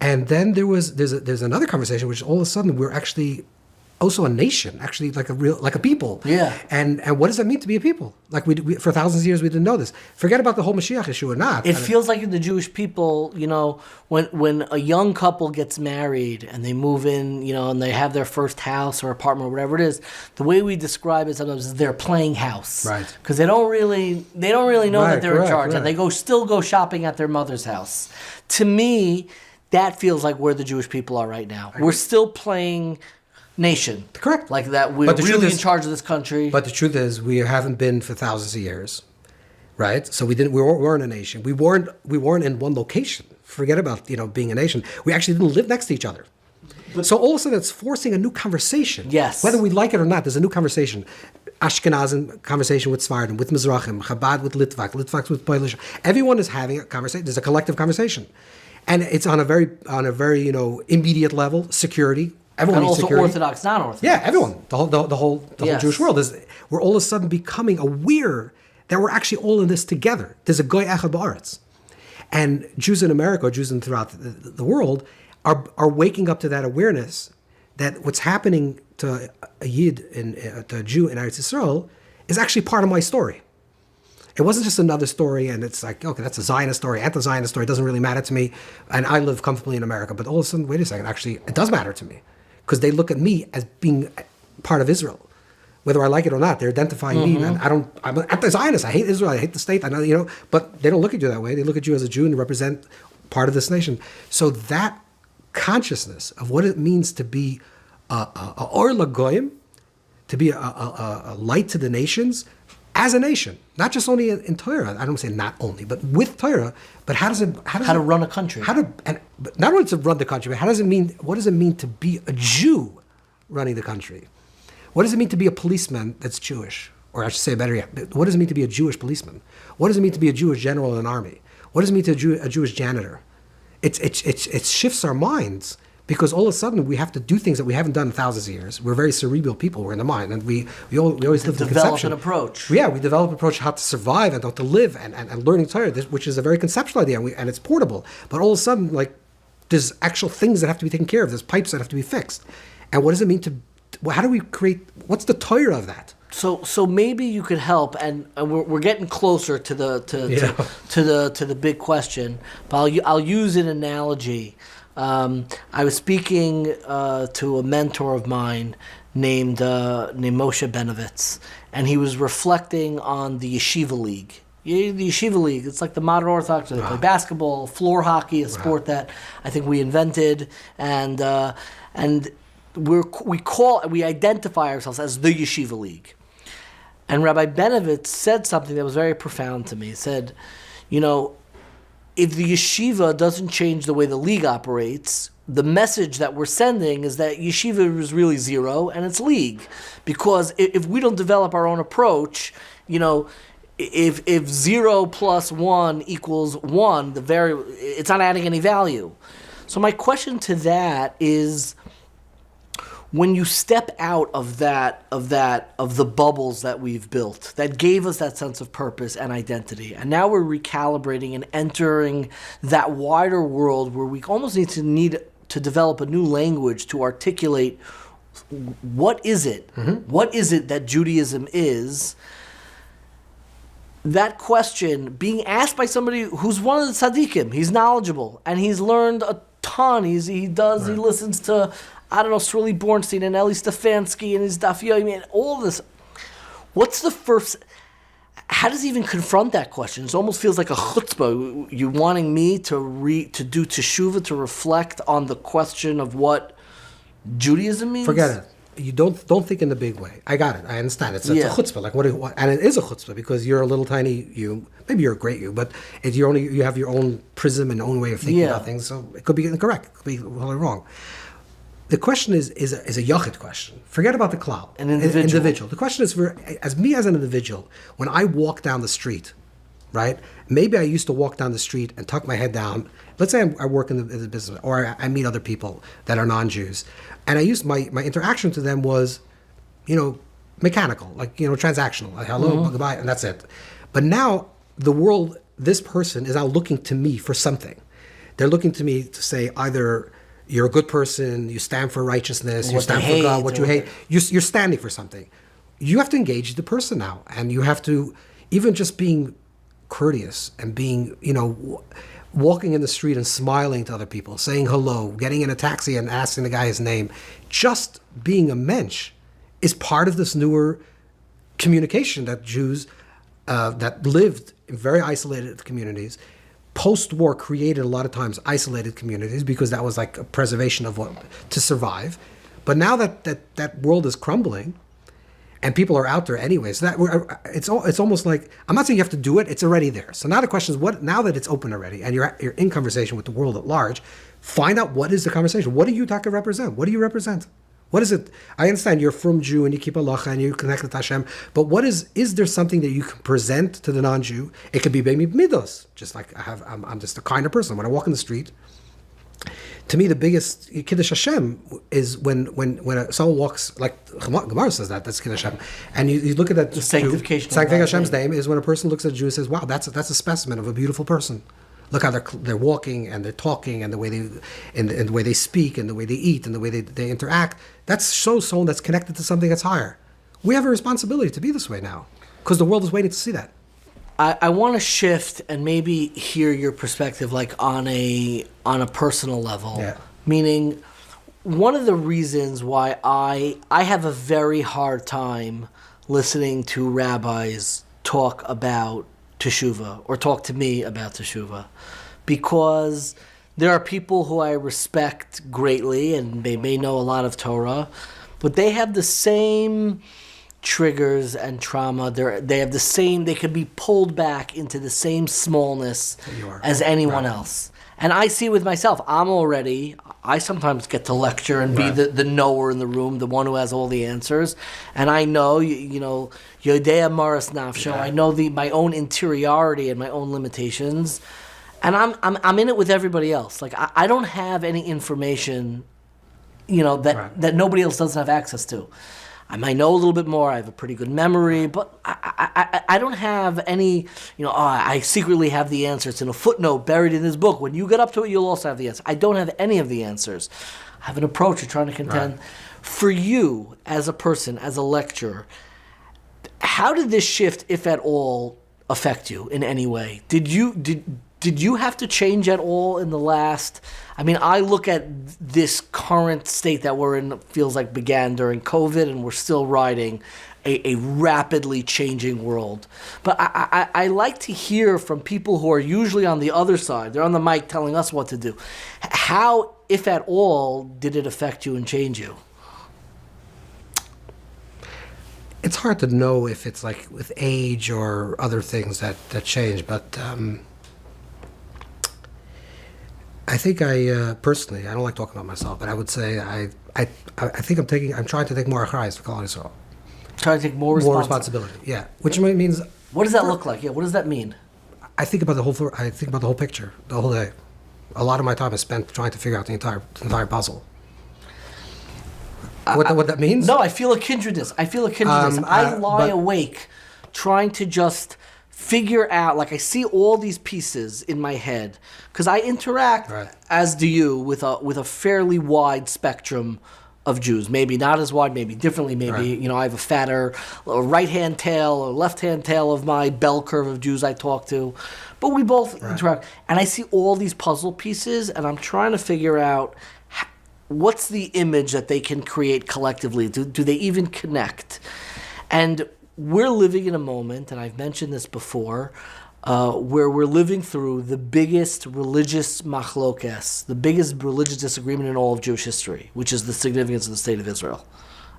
Speaker 2: And then there's another conversation which all of a sudden we're actually also a nation, actually like a people.
Speaker 1: Yeah.
Speaker 2: And what does that mean to be a people? Like we for thousands of years we didn't know this. Forget about the whole Mashiach issue or not.
Speaker 1: It feels like the Jewish people, when a young couple gets married and they move in, and they have their first house or apartment or whatever it is, the way we describe it sometimes is they're playing house.
Speaker 2: Right.
Speaker 1: Because they don't really know that they're in charge, and they still go shopping at their mother's house. To me, that feels like where the Jewish people are right now. We're still playing nation.
Speaker 2: Correct.
Speaker 1: Like that we're really in charge of this country.
Speaker 2: But the truth is we haven't been for thousands of years. Right? So we weren't a nation. We weren't in one location. Forget about, being a nation. We actually didn't live next to each other. So all of a sudden it's forcing a new conversation.
Speaker 1: Yes.
Speaker 2: Whether we like it or not, there's a new conversation. Ashkenazim conversation with Sfardim, with Mizrachim, Chabad with Litvak with Polish. Everyone is having a conversation. There's a collective conversation. And it's on a very immediate level, security. Everyone
Speaker 1: and also
Speaker 2: security.
Speaker 1: Orthodox, non-Orthodox.
Speaker 2: Yeah, everyone. The whole Jewish world we're all of a sudden becoming aware that we're actually all in this together. There's a goy echad ba'aretz, and Jews in America, Jews throughout the world, are waking up to that awareness that what's happening to a Yid to a Jew in Eretz Yisrael is actually part of my story. It wasn't just another story, and it's like, okay, that's a Zionist story, anti-Zionist story. It doesn't really matter to me, and I live comfortably in America. But all of a sudden, wait a second, actually, it does matter to me. Because they look at me as being part of Israel, whether I like it or not. They're identifying me, and I'm an anti-Zionist. I hate Israel. I hate the state. I know, but they don't look at you that way. They look at you as a Jew and represent part of this nation. So that consciousness of what it means to be a or lagoyim, to be a light to the nations, as a nation, not just only in Torah. I don't say not only, but with Torah. But how to
Speaker 1: run a country?
Speaker 2: But not only to run the country, but what does it mean to be a Jew running the country? What does it mean to be a policeman that's Jewish? Or I should say better yet, what does it mean to be a Jewish policeman? What does it mean to be a Jewish general in an army? What does it mean to be a Jewish janitor? It shifts our minds. Because all of a sudden we have to do things that we haven't done in thousands of years. We're very cerebral people. We're in the mind, and we always live in conception.
Speaker 1: Develop an approach.
Speaker 2: Yeah, we develop an approach how to survive and how to live, and learning Torah, which is a very conceptual idea, and it's portable. But all of a sudden, there's actual things that have to be taken care of. There's pipes that have to be fixed. And what does it mean how do we create? What's the Torah of that?
Speaker 1: So maybe you could help, and we're getting closer to the big question. But I'll use an analogy. I was speaking to a mentor of mine named Moshe Benovitz, and he was reflecting on the Yeshiva League. The Yeshiva League, it's like the modern Orthodox. They play basketball, floor hockey, a sport that I think we invented, and we identify ourselves as the Yeshiva League. And Rabbi Benovitz said something that was very profound to me. He said, if the yeshiva doesn't change the way the league operates, the message that we're sending is that yeshiva is really zero and it's league. Because if we don't develop our own approach, if 0 plus 1 equals 1, it's not adding any value. So my question to that is, when you step out of the bubbles that we've built that gave us that sense of purpose and identity, and now we're recalibrating and entering that wider world where we almost need to develop a new language to articulate what is it that Judaism is. That question being asked by somebody who's one of the tzaddikim, he's knowledgeable and he's learned a ton. He listens to Sruly Bornstein and Eli Stefanski and his Daf Yomi and all of this. What's the first? How does he even confront that question? It almost feels like a chutzpah. You wanting me to do teshuva, to reflect on the question of what Judaism means?
Speaker 2: Forget it. You don't think in the big way. I got it. I understand. It's a chutzpah. Like what? And it is a chutzpah because you're a little tiny you. Maybe you're a great you, but you have your own prism and own way of thinking about things. So it could be incorrect. It could be totally wrong. The question is a yachid question. Forget about the klal.
Speaker 1: An individual.
Speaker 2: The question is as an individual, when I walk down the street, right? Maybe I used to walk down the street and tuck my head down. Let's say I work in the business, or I meet other people that are non-Jews, and I used my interaction to them was, mechanical, like transactional, like hello, goodbye, and that's it. But now the world, this person is now looking to me for something. They're looking to me to say either you're a good person, you stand for righteousness, you stand for God, what you hate. You're standing for something. You have to engage the person now, and you have to, even just being courteous and being, walking in the street and smiling to other people, saying hello, getting in a taxi and asking the guy his name, just being a mensch is part of this newer communication that Jews that lived in very isolated communities. Post-war created a lot of times isolated communities because that was like a preservation of what to survive. But now that world is crumbling, and people are out there anyways. It's almost like, I'm not saying you have to do it; it's already there. So now the question is, what? Now that it's open already, and you're in conversation with the world at large, find out what is the conversation. What do you talk to represent? What do you represent? What is it? I understand you're from Jew and you keep halacha and you connect with Hashem, but what is there something that you can present to the non-Jew? It could be maybe midos, just like I'm just a kinder person. When I walk in the street, to me the biggest kiddush Hashem is when someone walks, like Gemara says that's kiddush Hashem, and you look at that
Speaker 1: the sanctification
Speaker 2: of Hashem's name is when a person looks at a Jew and says, "Wow, that's a specimen of a beautiful person." Look how they're walking and they're talking and the way the way they speak and the way they eat and the way they interact. That's someone that's connected to something that's higher. We have a responsibility to be this way now because the world is waiting to see that.
Speaker 1: I want to shift and maybe hear your perspective, like on a personal level.
Speaker 2: Yeah.
Speaker 1: Meaning, one of the reasons why I have a very hard time listening to rabbis talk about Teshuva or talk to me about Teshuva, because there are people who I respect greatly and they may know a lot of Torah, but they have the same triggers and trauma. They have the same, they can be pulled back into the same smallness as anyone else. And I see with myself, I sometimes get to lecture and be the knower in the room, the one who has all the answers. And I know, Yodea Maris Nafsho, I know my own interiority and my own limitations. And I'm in it with everybody else. Like, I don't have any information, that nobody else doesn't have access to. I might know a little bit more. I have a pretty good memory, but I don't have any, I secretly have the answer. It's in a footnote buried in this book. When you get up to it, you'll also have the answer. I don't have any of the answers. I have an approach of trying to contend. Right. For you, as a person, as a lecturer, how did this shift, if at all, affect you in any way? Did you have to change at all in the last... I look at this current state that we're in, feels like began during COVID, and we're still riding a rapidly changing world. But I like to hear from people who are usually on the other side. They're on the mic telling us what to do. How, if at all, did it affect you and change you?
Speaker 2: It's hard to know if it's like with age or other things that change, but... I think personally, I don't like talking about myself, but I would say I think I'm trying to take more achrayus for Klal Yisrael.
Speaker 1: Trying to take more
Speaker 2: responsibility. Yeah, which means.
Speaker 1: What does that look like? Yeah, what does that mean?
Speaker 2: I think about the whole picture, the whole day. A lot of my time is spent trying to figure out the entire puzzle. What that means?
Speaker 1: No, I feel a kindredness. I lie awake, trying to just figure out, like, I see all these pieces in my head because I interact, as do you, with a fairly wide spectrum of Jews. Maybe not as wide, maybe differently. Maybe I have a fatter right-hand tail or left-hand tail of my bell curve of Jews I talk to, but we both interact. And I see all these puzzle pieces, and I'm trying to figure out what's the image that they can create collectively. Do they even connect? And we're living in a moment, and I've mentioned this before, where we're living through the biggest religious machlokes, the biggest religious disagreement in all of Jewish history, which is the significance of the state of Israel.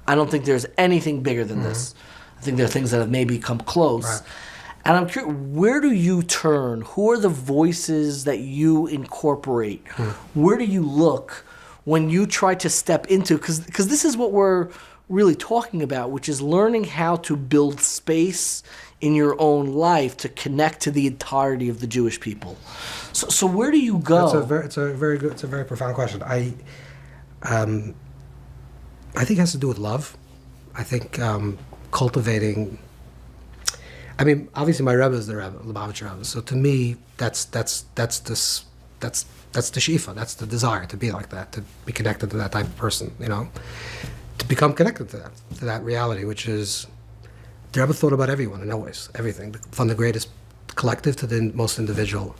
Speaker 1: I don't think there's anything bigger than this. I think there are things that have maybe come close.
Speaker 2: Right.
Speaker 1: And I'm curious, where do you turn? Who are the voices that you incorporate? Where do you look when you try to step into, because this is what we're really talking about, which is learning how to build space in your own life to connect to the entirety of the Jewish people. So where do you go?
Speaker 2: It's a very profound question. I think it has to do with love. I think cultivating. I mean, obviously, my Rebbe is the Rebbe, Lubavitcher Rebbe. So to me, that's the sheefa. That's the desire to be like that, to be connected to that type of person. To become connected to that reality, which is the Rebbe thought about everyone and always everything, from the greatest collective to the most individual,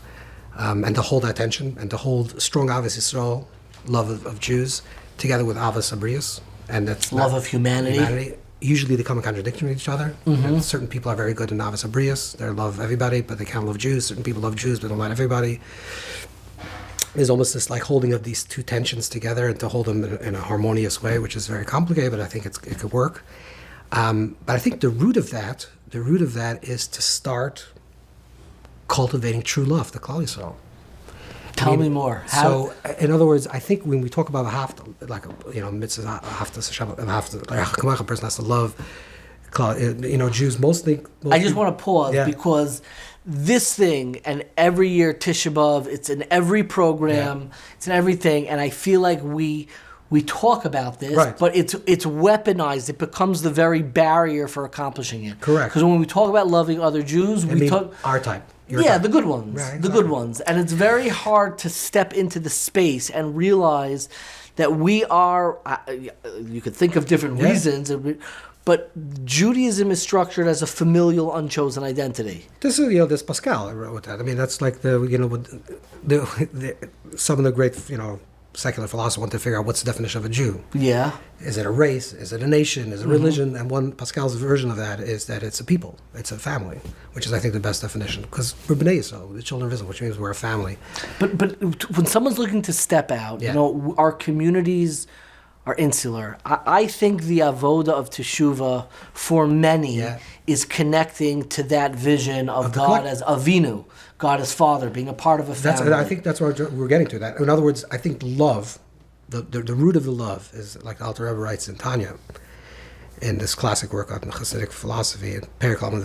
Speaker 2: and to hold that tension and to hold strong Avos Yisrael, love of Jews, together with Avos Abrius, and that's
Speaker 1: love of humanity.
Speaker 2: Usually they come in contradiction with each other. And certain people are very good in Avos Abrius. They love everybody, but they can't love Jews. Certain people love Jews, but don't love everybody. There's almost this like holding of these two tensions together and to hold them in a harmonious way, which is very complicated, but I think it could work. But I think the root of that is to start cultivating true love, the Klal Yisrael.
Speaker 1: Tell me more.
Speaker 2: So, in other words, I think when we talk about a hafta, like mitzvah hafta, a person has to love. Jews mostly.
Speaker 1: I just want to pause because this thing, and every year Tisha B'Av, it's in every program, it's in everything, and I feel like we talk about this, but it's weaponized. It becomes the very barrier for accomplishing it.
Speaker 2: Correct.
Speaker 1: Because when we talk about loving other Jews, we talk
Speaker 2: our type.
Speaker 1: the good ones, the good ones, and it's very hard to step into the space and realize that we are. You could think of different reasons, but Judaism is structured as a familial, unchosen identity.
Speaker 2: This is this Pascal wrote with that. I mean, that's like some of the great secular philosophers want to figure out what's the definition of a Jew.
Speaker 1: Yeah.
Speaker 2: Is it a race? Is it a nation? Is it a religion? And Pascal's version of that is that it's a people. It's a family, which is, I think, the best definition. Because we're B'nai Yisrael, the children of Israel, which means we're a family.
Speaker 1: But when someone's looking to step out, our communities are insular. I think the avoda of Teshuva, for many, is connecting to that vision of God as Avinu, God as Father, being a part of a family.
Speaker 2: I think that's what we're getting to. That, in other words, I think love, the root of the love is, like the Alter Rebbe writes in Tanya, in this classic work on Hasidic philosophy, in peripheral,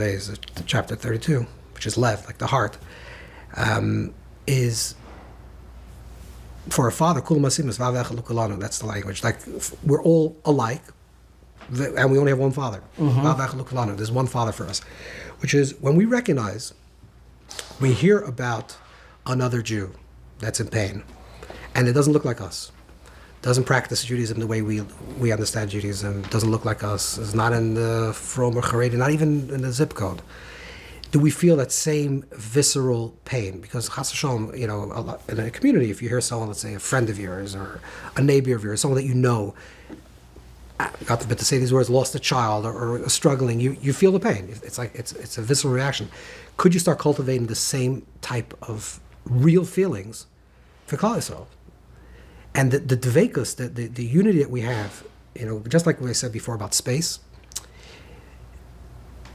Speaker 2: chapter 32, which is lev, like the heart, is for a father, kul masimus v'avecha lukulanu. That's the language. Like we're all alike, and we only have one father. V'avecha lukulanu. There's one father for us, which is when we recognize, we hear about another Jew that's in pain, and it doesn't look like us. Doesn't practice Judaism the way we understand Judaism. Doesn't look like us. Is not in the From or Haredi, not even in the zip code. Do we feel that same visceral pain? Because Chas v'Shalom, in a community, if you hear someone, let's say a friend of yours or a neighbor of yours, someone that you know, God forbid to say these words, lost a child or struggling, you feel the pain. It's like it's a visceral reaction. Could you start cultivating the same type of real feelings for Klal Yisrael? And the dveikus, the unity that we have, just like what I said before about space,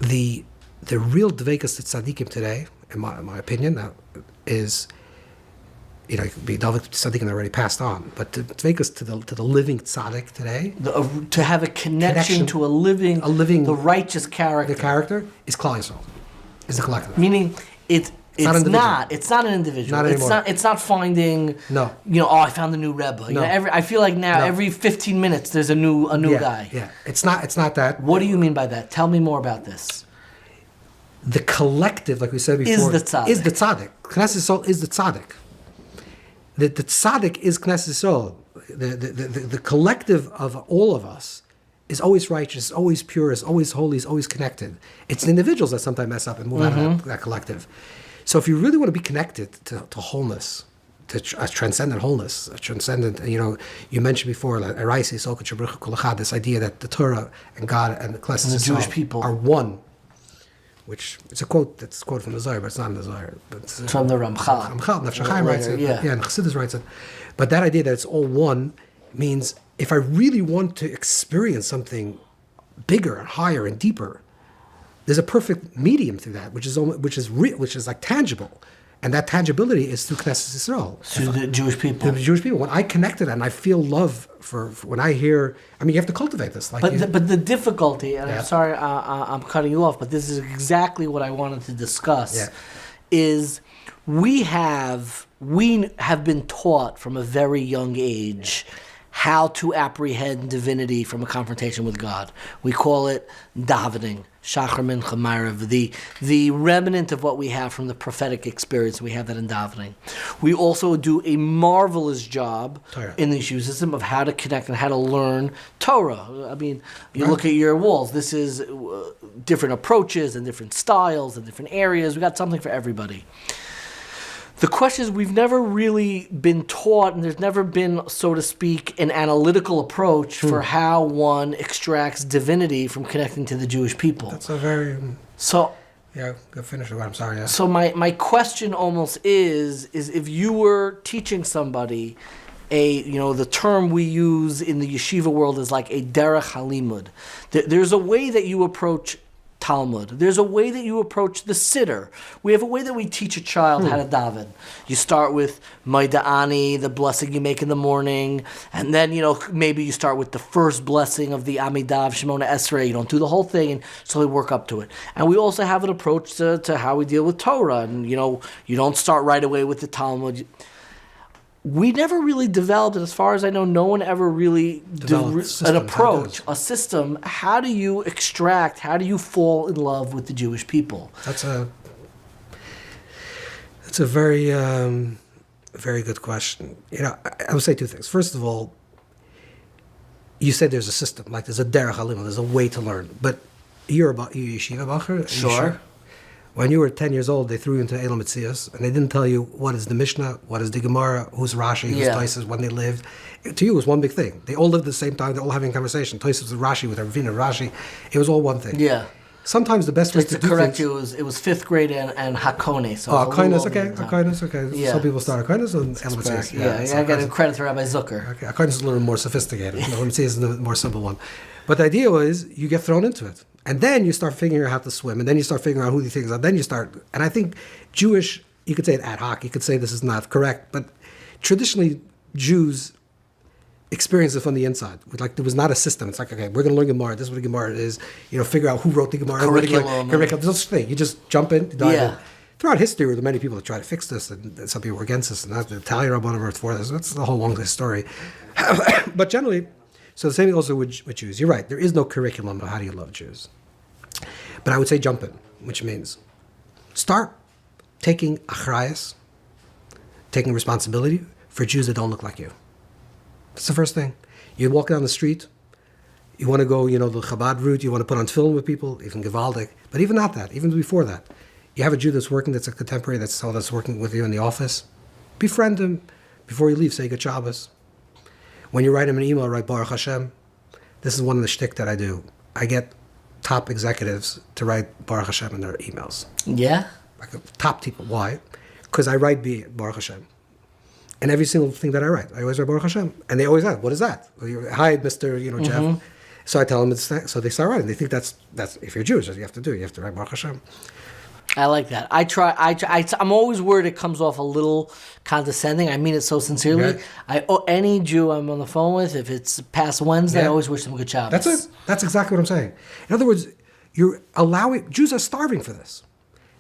Speaker 2: the real dveikus to tzaddikim today, in my opinion, is, it could be David tzaddikim that already passed on, but the dveikus to the living tzaddik today,
Speaker 1: to have a connection to a living, the righteous character.
Speaker 2: The character is Klal Yisrael, is the collective.
Speaker 1: Meaning it's not an individual.
Speaker 2: Not anymore.
Speaker 1: It's not finding.
Speaker 2: No.
Speaker 1: I found a new Rebbe.
Speaker 2: No.
Speaker 1: I feel like now every 15 minutes there's a new guy.
Speaker 2: Yeah. It's not that.
Speaker 1: What do you mean by that? Tell me more about this.
Speaker 2: The collective, like we said before,
Speaker 1: is the tzaddik.
Speaker 2: Knesset Yisrael is the tzaddik. The tzaddik is Knesset Yisrael. The collective of all of us is always righteous, is always pure, is always holy, is always connected. It's the individuals that sometimes mess up and move out of that collective. So if you really want to be connected to wholeness, to a transcendent wholeness, a transcendent, you mentioned before, this idea that the Torah and God and the
Speaker 1: Jewish people
Speaker 2: are one which it's a quote that's quoted from the Zohar, but it's not in the Zohar. But it's
Speaker 1: From the Ramchal.
Speaker 2: Ramchal, Nefesh HaChaim writes it.
Speaker 1: Yeah.
Speaker 2: And Chassidus writes it. But that idea that it's all one means if I really want to experience something bigger and higher and deeper, there's a perfect medium through that, which is like tangible. And that tangibility is through Knesset Yisrael.
Speaker 1: To the Jewish people.
Speaker 2: To the Jewish people. When I connect to that and I feel love for when I hear, I mean, you have to cultivate this. Like
Speaker 1: But the difficulty, and
Speaker 2: Yeah.
Speaker 1: I'm sorry I'm cutting you off, but this is exactly what I wanted to discuss,
Speaker 2: Yeah.
Speaker 1: is we have been taught from a very young age how to apprehend divinity from a confrontation with God. We call it davening, Shachar Mincha Ma'ariv, the remnant of what we have from the prophetic experience. We have that in davening. We also do a marvelous job
Speaker 2: Torah.
Speaker 1: in the Jewish system of how to connect and how to learn Torah. I mean, you look at your walls. This is different approaches and different styles and different areas. We got something for everybody. The question is, we've never really been taught, and there's never been, so to speak, an analytical approach for how one extracts divinity from connecting to the Jewish people.
Speaker 2: That's a very,
Speaker 1: So,
Speaker 2: yeah, go finish it. I'm sorry. Yeah.
Speaker 1: so my question almost is if you were teaching somebody the term we use in the yeshiva world is like a derech halimud. There's a way that you approach Talmud. There's a way that you approach the siddur. We have a way that we teach a child how to daven. You start with Maida'ani, the blessing you make in the morning, and then, maybe you start with the first blessing of the Amidav, Shemona Esrei. You don't do the whole thing and slowly work up to it. And we also have an approach to how we deal with Torah. And, you don't start right away with the Talmud. We never really developed, and as far as I know, no one ever really
Speaker 2: Developed
Speaker 1: an approach, a system. How do you extract, how do you fall in love with the Jewish people?
Speaker 2: That's a very, very good question. I would say two things. First of all, you said there's a system, like there's a derech halimud, there's a way to learn. But you're a yeshiva bacher?
Speaker 1: Sure.
Speaker 2: When you were 10 years old, they threw you into Elam Mitzias, and they didn't tell you what is the Mishnah, what is the Gemara, who's Rashi, who's Tosfos, when they lived. To you, it was one big thing. They all lived at the same time. They're all having a conversation. Tosfos with Rashi, with Ravina Rashi. It was all one thing.
Speaker 1: Yeah.
Speaker 2: Sometimes the best way
Speaker 1: Just
Speaker 2: to
Speaker 1: to
Speaker 2: do
Speaker 1: correct
Speaker 2: things...
Speaker 1: you, it was fifth grade and Hakone. So
Speaker 2: Aquinas, okay. Aquinas, okay.
Speaker 1: Yeah.
Speaker 2: Some people start Aquinas and Elam Mitzias.
Speaker 1: I got credit to Rabbi Zucker.
Speaker 2: Okay, Aquinas is a little more sophisticated. Elam Mitzias is the more simple one. But the idea was you get thrown into it. And then you start figuring out how to swim, and then you start figuring out who these things are. Then you start, and I think Jewish, you could say it ad hoc, you could say this is not correct, but traditionally Jews experience it from the inside. Like there was not a system. It's like, okay, we're going to learn Gemara. This is what a Gemara is. Figure out who wrote the Gemara.
Speaker 1: Curriculum.
Speaker 2: There's no such thing. You just jump in. Dive
Speaker 1: Yeah.
Speaker 2: in. Throughout history, there were many people that tried to fix this, and some people were against this, and the Italian Rabbanim were for this. That's the whole long story. But generally, so the same thing also with Jews. You're right. There is no curriculum of how do you love Jews. But I would say jump in, which means start taking achrayas, taking responsibility for Jews that don't look like you. That's the first thing. You walk down the street, you want to go, the Chabad route, you want to put on tefillin with people, even Gevaldik, but even not that, even before that. You have a Jew that's working, that's a contemporary, that's working with you in the office. Befriend him. Before you leave, say good Shabbos. When you write him an email, write Baruch Hashem. This is one of the shtick that I do. I get top executives to write Baruch Hashem in their emails.
Speaker 1: Yeah?
Speaker 2: Like top people. Why? Because I write Baruch Hashem. And every single thing that I write, I always write Baruch Hashem. And they always ask, what is that? Hi, Mr. Jeff. So I tell them it's that. So they start writing. They think that's if you're Jewish, that's what you have to do. You have to write Baruch Hashem.
Speaker 1: I like that. I'm always worried it comes off a little condescending. I mean it so sincerely.
Speaker 2: Yeah.
Speaker 1: Any Jew I'm on the phone with, if it's past Wednesday, I always wish them good Shabbos.
Speaker 2: That's it. That's exactly what I'm saying. In other words, Jews are starving for this.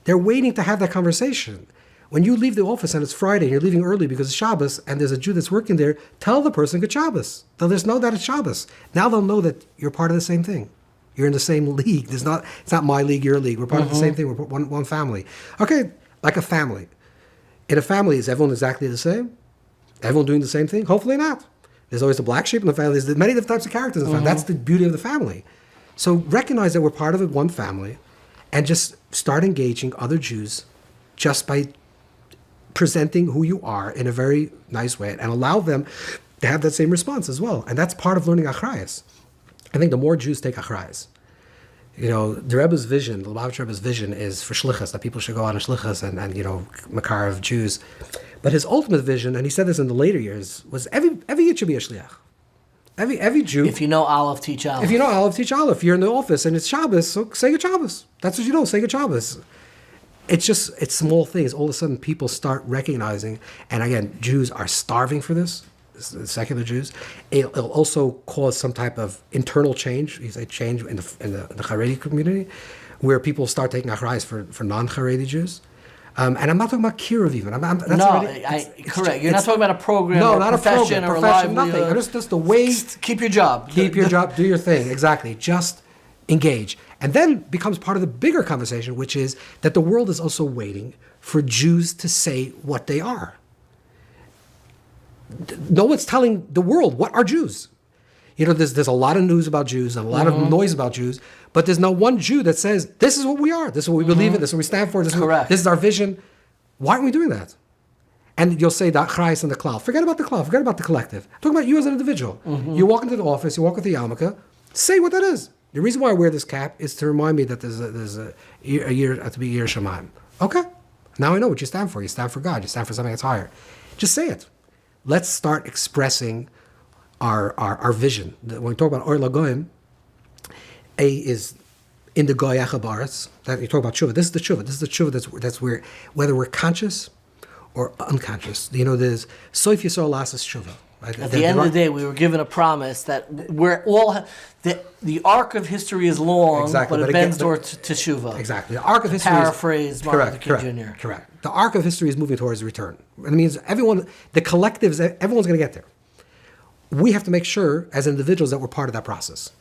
Speaker 2: They're waiting to have that conversation. When you leave the office and it's Friday and you're leaving early because it's Shabbos and there's a Jew that's working there, tell the person good Shabbos. They'll just know that it's Shabbos. Now they'll know that you're part of the same thing. You're in the same league. It's not my league, your league. We're part of the same thing. We're one family. Okay, like a family. In a family, is everyone exactly the same? Everyone doing the same thing? Hopefully not. There's always the black sheep in the family. There's many different types of characters in the family. That's the beauty of the family. So recognize that we're part of one family and just start engaging other Jews just by presenting who you are in a very nice way and allow them to have that same response as well. And that's part of learning achrayas. I think the more Jews take achrayas, The Rebbe's vision, the Lubavitcher Rebbe's vision is for shlichus, that people should go on a shlichus and makar of Jews. But his ultimate vision, and he said this in the later years, was every Yid should be a shliach. Every Jew.
Speaker 1: If you know Aleph, teach Aleph.
Speaker 2: If you know Aleph, teach Aleph. If you're in the office and it's Shabbos, so say good Shabbos. That's what you know, say good Shabbos. It's small things. All of a sudden, people start recognizing, and again, Jews are starving for this, secular Jews. It'll also cause some type of internal change, you say change in the Haredi community, where people start taking achrayus for non-Haredi Jews. And I'm not talking about kiruv even.
Speaker 1: Correct. You're not talking about a program,
Speaker 2: no,
Speaker 1: or
Speaker 2: not
Speaker 1: profession,
Speaker 2: a program,
Speaker 1: or a
Speaker 2: profession,
Speaker 1: livelihood.
Speaker 2: nothing. Just the way.
Speaker 1: Keep your job.
Speaker 2: Keep your job. Do your thing. Exactly. Just engage. And then becomes part of the bigger conversation, which is that the world is also waiting for Jews to say what they are. No one's telling the world what are Jews. There's a lot of news about Jews and a lot of noise about Jews, but there's no one Jew that says, this is what we are, this is what we believe in, this is what we stand for, this is our vision. Why aren't we doing that? And you'll say that Christ and the cloud. Forget about the cloud, forget about the collective. I'm talking about you as an individual. You walk into the office, you walk with the yarmulke, say what that is. The reason why I wear this cap is to remind me that there's a year to be Yir Shemaim. Okay, now I know what you stand for. You stand for God, you stand for something that's higher. Just say it. Let's start expressing our vision. When we talk about Or Lagoyim, A is in the Goyacha Baretz. That you talk about chuva. This is the chuva. This is the chuva that's where, whether we're conscious or unconscious. There's Soif Yisrael Lasas Chuva. Right?
Speaker 1: At the end of the day, we were given a promise that we're all the arc of history is long,
Speaker 2: exactly,
Speaker 1: but it bends towards Teshuva.
Speaker 2: Exactly. The arc of history
Speaker 1: paraphrase Martin Luther King Jr.
Speaker 2: Correct. The arc of history is moving towards return. It means everyone, the collectives, everyone's going to get there. We have to make sure, as individuals, that we're part of that process.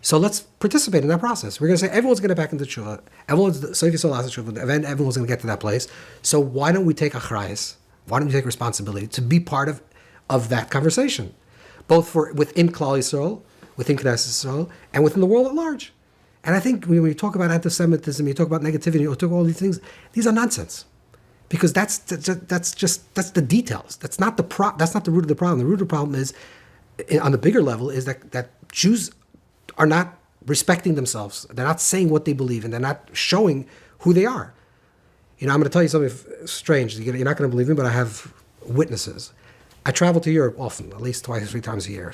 Speaker 2: So let's participate in that process. We're going to say everyone's going to get back into tshuva. Everyone's going to get to that place. So why don't we take achrayus? Why don't we take responsibility to be part of that conversation, both within Klal Yisrael, within Knesset Yisrael, and within the world at large? And I think when you talk about antisemitism, you talk about negativity, you talk about all these things. These are nonsense, because that's the details. That's not the root of the problem. The root of the problem is, on the bigger level, is that Jews are not respecting themselves. They're not saying what they believe, and they're not showing who they are. I'm going to tell you something strange. You're not going to believe me, but I have witnesses. I travel to Europe often, at least 2 or 3 times a year.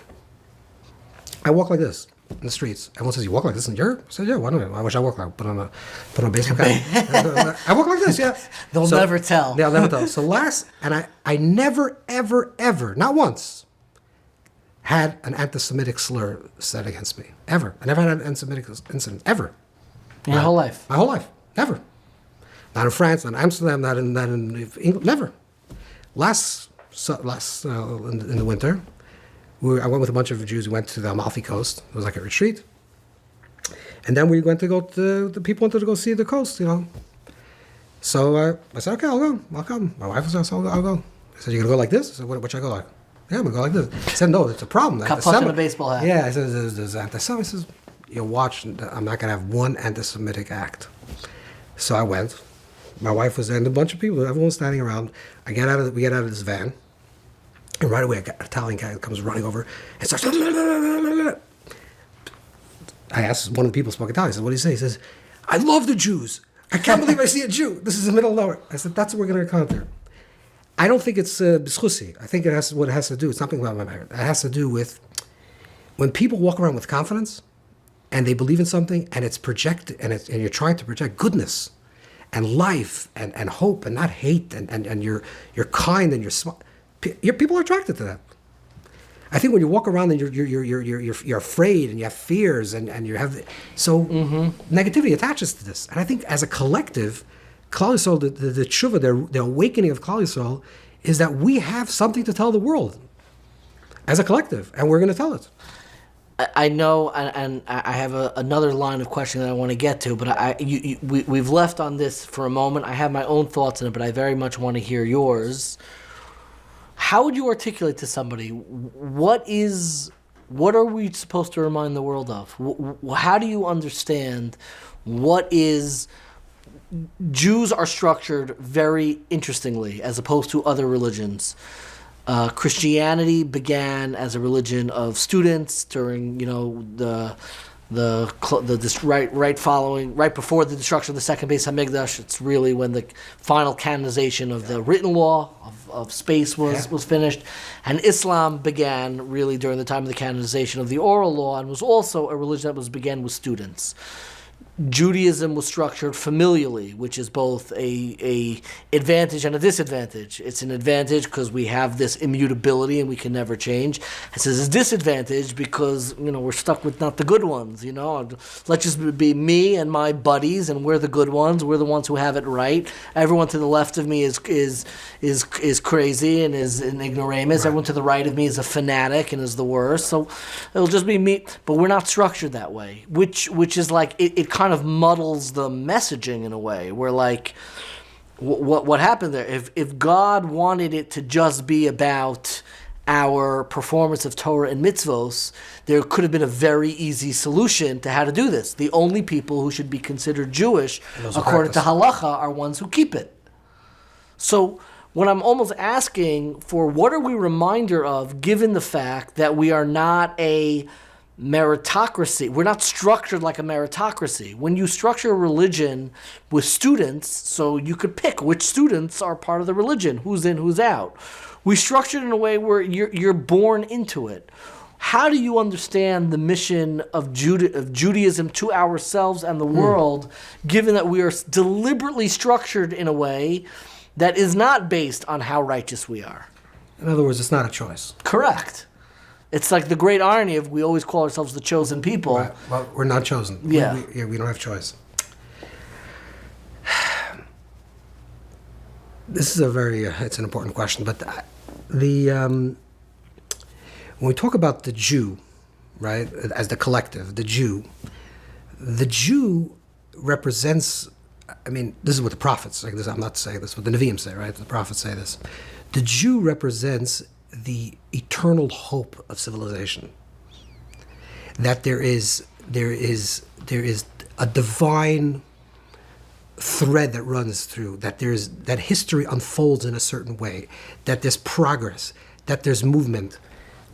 Speaker 2: I walk like this in the streets. Everyone says, "You walk like this in Europe?" I said, "Yeah, why don't I? I wish I walked like put on a baseball cap." I walk like this, yeah.
Speaker 1: They'll never tell.
Speaker 2: They'll never tell. So I never, ever, ever, not once, had an anti-Semitic slur said against me. Ever. I never had an anti-Semitic incident. Ever.
Speaker 1: Your whole life?
Speaker 2: My whole life. Never. Not in France, not in Amsterdam, not in England. Never. Last in the winter, I went with a bunch of Jews. We went to the Amalfi Coast. It was like a retreat. And then we went to the people wanted to go see the coast, So I said, okay, I'll go. I'll come. My wife said, I'll go. I said, you're going to go like this? I said, what should I go like? Yeah, I'm going to go like this. He said, no, it's a problem.
Speaker 1: Cut punch in a baseball hat.
Speaker 2: Yeah, I said, there's anti-Semitic. He says, you watch, I'm not going to have one anti-Semitic act. So I went. My wife was there, and a bunch of people, everyone was standing around. We get out of this van, and right away, an Italian guy comes running over and starts. I asked one of the people who spoke Italian. I said, what do you say? He says, I love the Jews. I can't believe I see a Jew. This is the middle of nowhere. I said, that's what we're going to encounter. I don't think it's bischusi. I think what it has to do, it's something about my marriage. It has to do with when people walk around with confidence and they believe in something and it's projected and you're trying to project goodness and life and hope and not hate and you're kind and you're smart. People are attracted to that. I think when you walk around and you're afraid and you have fears and you have negativity attaches to this. And I think as a collective, Klal Yisrael, the chuva, the awakening of Klal Yisrael, is that we have something to tell the world as a collective, and we're going to tell it.
Speaker 1: I know, and I have another line of questioning that I want to get to, but we've left on this for a moment. I have my own thoughts on it, but I very much want to hear yours. How would you articulate to somebody what are we supposed to remind the world of? How do you understand what is? Jews are structured very interestingly as opposed to other religions. Christianity began as a religion of students during, the right before the destruction of the second Beis Hamikdash. It's really when the final canonization of the written law of space was finished, and Islam began really during the time of the canonization of the oral law, and was also a religion that began with students. Judaism was structured familially, which is both a advantage and a disadvantage. It's an advantage because we have this immutability and we can never change. It's a disadvantage because we're stuck with not the good ones. Let's just be me and my buddies, and we're the good ones. We're the ones who have it right. Everyone to the left of me is crazy and is an ignoramus. Right. Everyone to the right of me is a fanatic and is the worst. So it'll just be me. But we're not structured that way, which is like it kind of muddles the messaging in a way. Where like what happened there? If God wanted it to just be about our performance of Torah and mitzvos, there could have been a very easy solution to how to do this. The only people who should be considered Jewish, according to halacha, are ones who keep it. So when I'm almost asking for what are we reminder of, given the fact that we are not a meritocracy. We're not structured like a meritocracy. When you structure a religion with students, so you could pick which students are part of the religion, who's in, who's out. We structure it in a way where you're born into it. How do you understand the mission of Judaism to ourselves and the world, given that we are deliberately structured in a way that is not based on how righteous we are?
Speaker 2: In other words, it's not a choice.
Speaker 1: Correct. It's like the great irony of we always call ourselves the chosen people.
Speaker 2: Right. Well, we're not chosen.
Speaker 1: Yeah.
Speaker 2: We don't have choice. This is it's an important question, but when we talk about the Jew, right, as the collective, the Jew represents, this is what the prophets say, I'm not saying this, what the Nevi'im say, right? The prophets say this. The Jew represents the eternal hope of civilization. That there is a divine thread that runs through, that history unfolds in a certain way, that there's progress, that there's movement.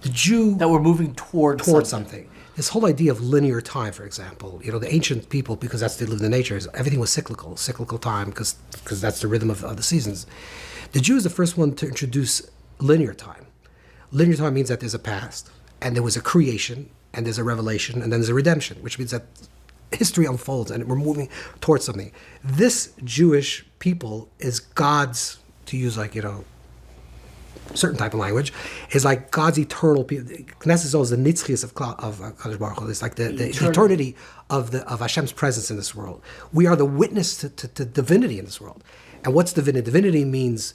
Speaker 2: The Jew,
Speaker 1: that we're moving towards
Speaker 2: something. This whole idea of linear time, for example, the ancient people, because that's they lived in nature, everything was cyclical time, because that's the rhythm of the seasons. The Jew is the first one to introduce linear time. Linear time means that there's a past, and there was a creation, and there's a revelation, and then there's a redemption, which means that history unfolds, and we're moving towards something. This Jewish people is God's, to use certain type of language, is like God's eternal people. Knesset is the nitzchias of Kadosh Baruch Hu. It's like the eternity of Hashem's presence in this world. We are the witness to divinity in this world. And what's divinity? Divinity means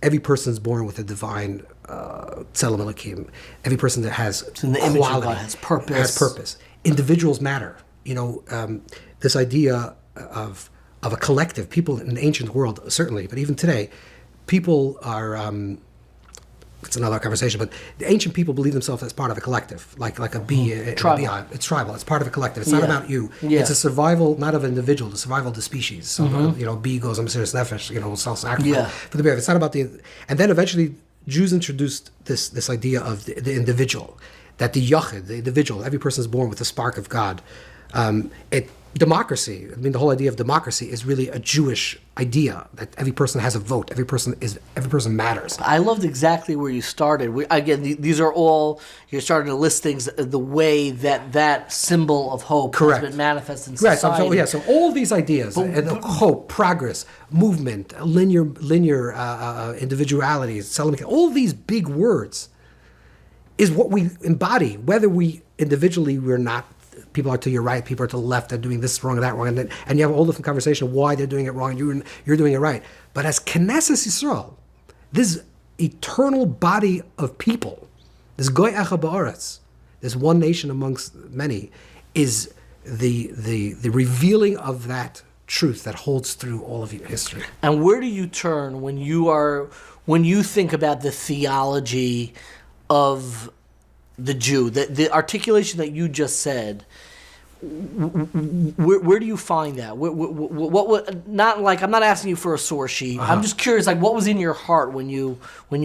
Speaker 2: every person is born with a divine tzelem Elokim. Every person that has
Speaker 1: in the
Speaker 2: quality,
Speaker 1: image of God, has purpose.
Speaker 2: Individuals matter. This idea of a collective, people in the ancient world, certainly, but even today, people are, it's another conversation, but the ancient people believe themselves as part of a collective, like a bee.
Speaker 1: Tribal.
Speaker 2: It's tribal. It's part of a collective. It's not about you.
Speaker 1: Yeah.
Speaker 2: It's a survival, not of an individual, the survival of the species. So, bee goes, I'm serious nefesh, self-sacrifice for the bear. It's not about and then eventually Jews introduced this idea of the individual, that the yachid, the individual, every person is born with the spark of God. Democracy, the whole idea of democracy is really a Jewish idea, that every person has a vote, every person matters.
Speaker 1: I loved exactly where you started. These are all, you're starting to list things the way that symbol of hope has been manifested in society.
Speaker 2: Right, so all these ideas, hope, progress, movement, linear individualities, all these big words is what we embody, whether we individually we're not. People are to your right, people are to the left, they're doing this wrong and that wrong, and you have a whole different conversation of why they're doing it wrong, and you're doing it right. But as Knesset Yisrael, this eternal body of people, this Goy Echad Ba'aretz, this one nation amongst many, is the revealing of that truth that holds through all of history.
Speaker 1: And where do you turn when you think about the theology of the Jew, the articulation that you just said? where do you find that? What not like, I'm not asking you for a source sheet. I'm just curious, like, what was in your heart when you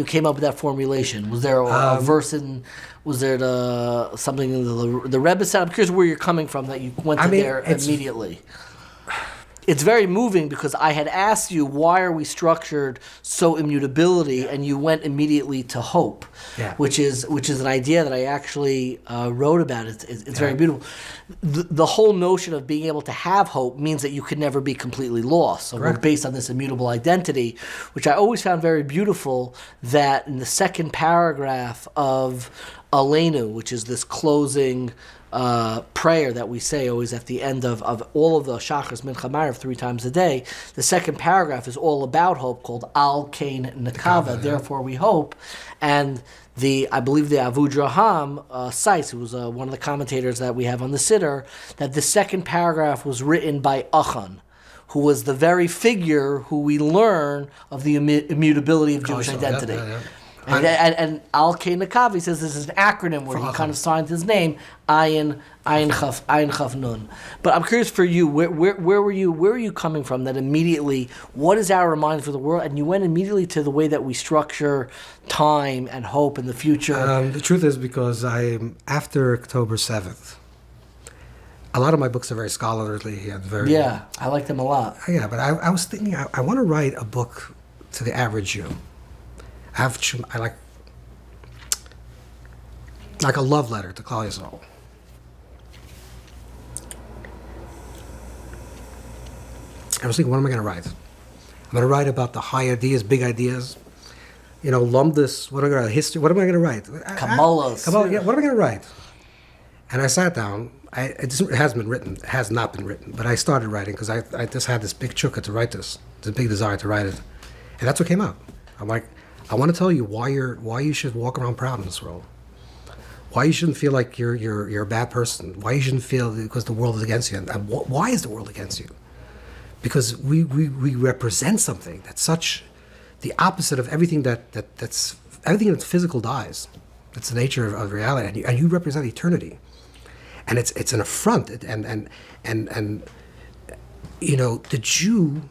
Speaker 1: came up with that formulation? Was there a verse in? Was there something in the Rebbe said? I'm curious where you're coming from that you went to there immediately. It's very moving because I had asked you, why are we structured so immutability, and you went immediately to hope, which is an idea that I actually wrote about. It's very beautiful. The whole notion of being able to have hope means that you could never be completely lost. So we're based on this immutable identity, which I always found very beautiful, that in the second paragraph of Aleinu, which is this closing prayer that we say always at the end of all of the Shachris, Mincha, Ma'ariv 3 times a day. The second paragraph is all about hope, called Al Kain Nekava, therefore we hope. And I believe the Avudraham cites, who was one of the commentators that we have on the Siddur, that the second paragraph was written by Achan, who was the very figure who we learn of the immutability of Jewish identity. And Al Kain Nakavi says this is an acronym where he kind of signed his name, Ayin Chaf Nun. But I'm curious for you, where were you coming from that immediately, what is our reminder for the world? And you went immediately to the way that we structure time and hope in the future.
Speaker 2: The truth is, because after October 7th, a lot of my books are very scholarly and very...
Speaker 1: Yeah, I like them a lot.
Speaker 2: Yeah, but I was thinking, I want to write a book to the average Jew. I like a love letter to Klal Yisrael. I was thinking, what am I going to write? I'm going to write about the high ideas, big ideas. Lumdus, what am I going to write? History, what am I going to write?
Speaker 1: Kabbalah.
Speaker 2: Yeah, what am I going to write? And I sat down. It has not been written, but I started writing because I just had this big chukka to write this big desire to write it. And that's what came out. I'm like, I want to tell you why you should walk around proud in this world. Why you shouldn't feel like you're a bad person. Why you shouldn't feel because the world is against you. And why is the world against you? Because we represent something that's such the opposite of everything that's everything that's physical dies. That's the nature of reality, and you represent eternity. And it's an affront. And the Jew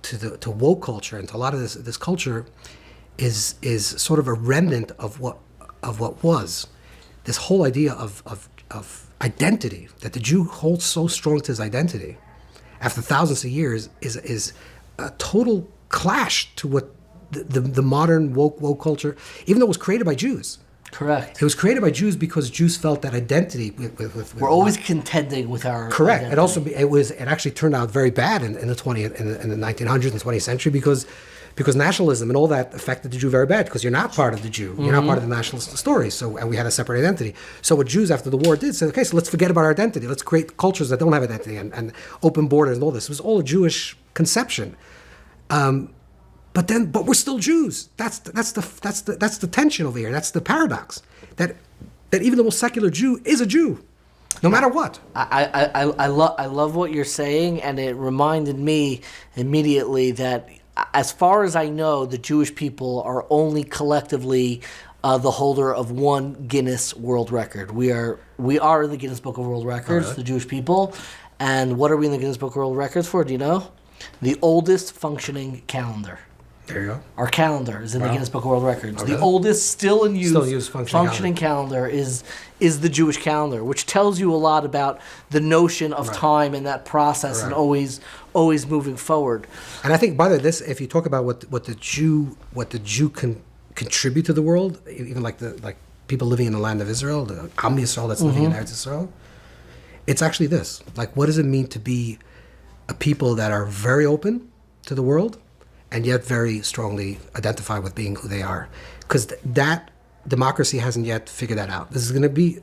Speaker 2: to woke culture and to a lot of this culture is sort of a remnant of what was. This whole idea of identity, that the Jew holds so strong to his identity after thousands of years, is a total clash to what the modern woke culture, even though it was created by Jews.
Speaker 1: Correct.
Speaker 2: It was created by Jews because Jews felt that identity with
Speaker 1: we're always contending with our
Speaker 2: correct.
Speaker 1: identity.
Speaker 2: It actually turned out very bad in the 1900s and 20th century because nationalism and all that affected the Jew very bad, because you're not part of the Jew. You're not part of the nationalist story. And we had a separate identity. So what Jews after the war did said, okay, so let's forget about our identity. Let's create cultures that don't have identity and open borders and all this. It was all a Jewish conception. But we're still Jews. That's the tension over here. That's the paradox. That even the most secular Jew is a Jew, no matter what.
Speaker 1: I love what you're saying, and it reminded me immediately that, as far as I know, the Jewish people are only collectively the holder of one Guinness World Record. We are in the Guinness Book of World Records, the Jewish people. And what are we in the Guinness Book of World Records for? Do you know? The oldest functioning calendar.
Speaker 2: There you go.
Speaker 1: Our calendar is in the Guinness Book of World Records. Okay. The oldest still in use functioning calendar is the Jewish calendar, which tells you a lot about the notion of time and that process and always moving forward.
Speaker 2: And I think by this, if you talk about what the Jew can contribute to the world, even like people living in the land of Israel, the Am Yisrael that's living in Eretz Yisrael, it's actually this. Like, what does it mean to be a people that are very open to the world and yet very strongly identify with being who they are? Because that democracy hasn't yet figured that out.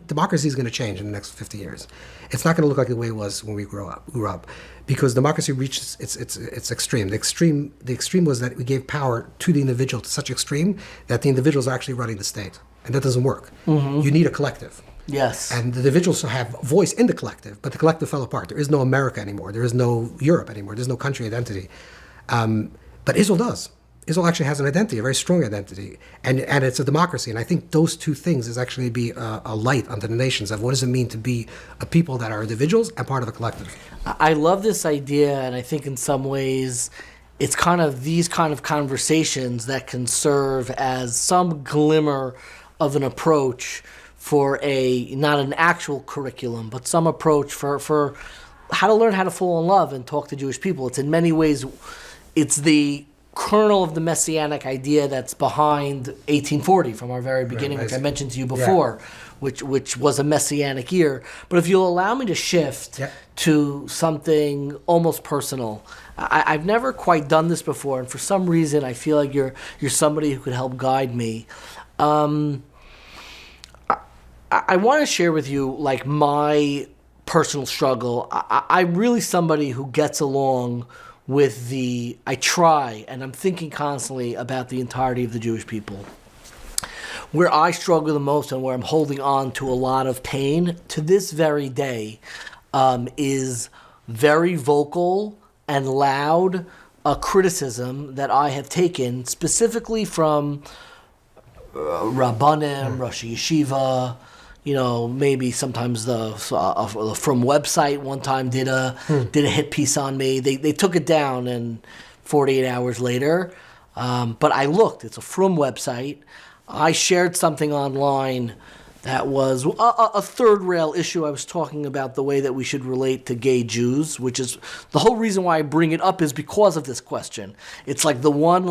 Speaker 2: Democracy is going to change in the next 50 years. It's not going to look like the way it was when we grew up, because democracy reached its extreme. The extreme was that we gave power to the individual to such extreme that the individuals are actually running the state, and that doesn't work. You need a collective.
Speaker 1: Yes.
Speaker 2: And the individuals have voice in the collective, but the collective fell apart. There is no America anymore. There is no Europe anymore. There's no country identity. But Israel does. Israel actually has an identity, a very strong identity, and it's a democracy. And I think those two things is actually be a light unto the nations of what does it mean to be a people that are individuals and part of a collective.
Speaker 1: I love this idea, and I think in some ways it's kind of these kind of conversations that can serve as some glimmer of an approach for not an actual curriculum, but some approach for how to learn how to fall in love and talk to Jewish people. It's in many ways, it's the kernel of the messianic idea that's behind 1840 from our very beginning, which I mentioned to you before, which was a messianic year. But if you'll allow me to shift to something almost personal, I've never quite done this before, and for some reason I feel like you're somebody who could help guide me. I want to share with you like my personal struggle. I'm really somebody who gets along with I try, and I'm thinking constantly about the entirety of the Jewish people. Where I struggle the most and where I'm holding on to a lot of pain to this very day is very vocal and loud criticism that I have taken specifically from Rabbanim, Rosh Yeshiva, maybe sometimes the From website one time did a hit piece on me. They took it down and 48 hours later. But I looked. It's a From website. I shared something online that was a third rail issue. I was talking about the way that we should relate to gay Jews, which is the whole reason why I bring it up is because of this question. It's like the one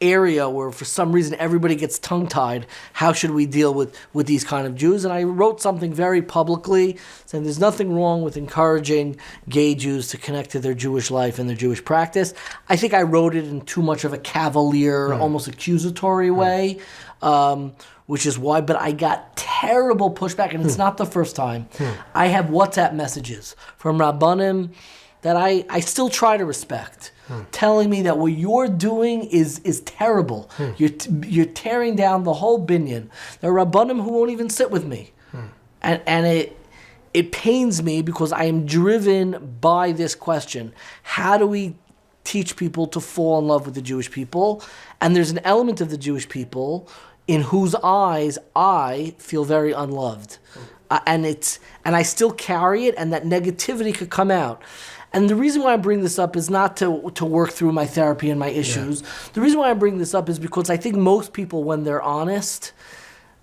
Speaker 1: area where for some reason everybody gets tongue-tied. How should we deal with these kind of Jews? And I wrote something very publicly saying there's nothing wrong with encouraging gay Jews to connect to their Jewish life and their Jewish practice. I think I wrote it in too much of a cavalier, almost accusatory way. Which is why, but I got terrible pushback, and it's not the first time. I have WhatsApp messages from Rabbanim that I still try to respect, telling me that what you're doing is terrible. You're tearing down the whole binyan. There are Rabbanim who won't even sit with me. And it pains me because I am driven by this question. How do we teach people to fall in love with the Jewish people? And there's an element of the Jewish people in whose eyes I feel very unloved. And I still carry it, and that negativity could come out. And the reason why I bring this up is not to work through my therapy and my issues. The reason why I bring this up is because I think most people, when they're honest,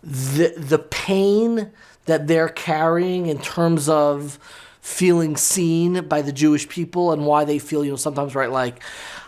Speaker 1: the pain that they're carrying in terms of feeling seen by the Jewish people and why they feel, sometimes, right, like,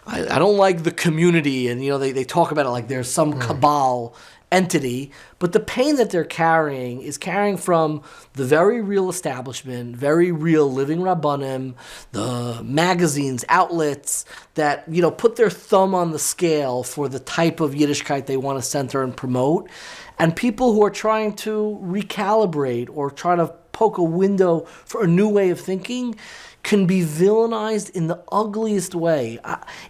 Speaker 1: I don't like the community, and, they talk about it like there's some cabal entity, but the pain that they're carrying is carrying from the very real establishment, very real living Rabbanim, the magazines, outlets that, put their thumb on the scale for the type of Yiddishkeit they want to center and promote, and people who are trying to recalibrate or try to poke a window for a new way of thinking can be villainized in the ugliest way.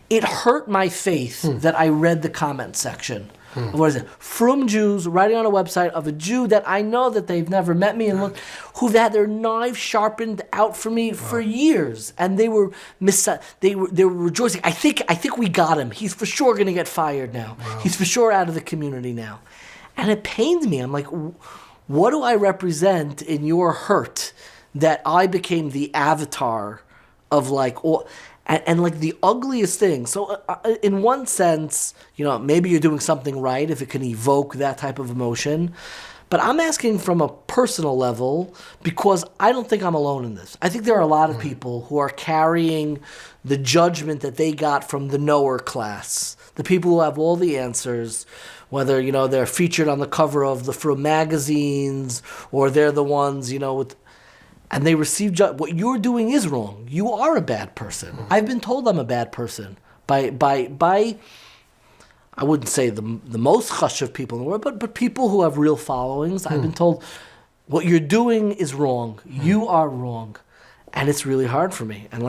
Speaker 1: It hurt my faith that I read the comment section. What is it? From Jews writing on a website of a Jew that I know that they've never met me and who've had their knives sharpened out for me for years, and they were rejoicing. I think we got him. He's for sure going to get fired now. He's for sure out of the community now, and it pained me. I'm like, what do I represent in your hurt that I became the avatar of and the ugliest thing. So in one sense, maybe you're doing something right if it can evoke that type of emotion. But I'm asking from a personal level because I don't think I'm alone in this. I think there are a lot of people who are carrying the judgment that they got from the knower class, the people who have all the answers, whether, they're featured on the cover of the From magazines or they're the ones, and they receive what you're doing is wrong. You are a bad person. I've been told I'm a bad person by I wouldn't say the most hush of people in the world, but people who have real followings. I've been told what you're doing is wrong. You are wrong, and it's really hard for me. And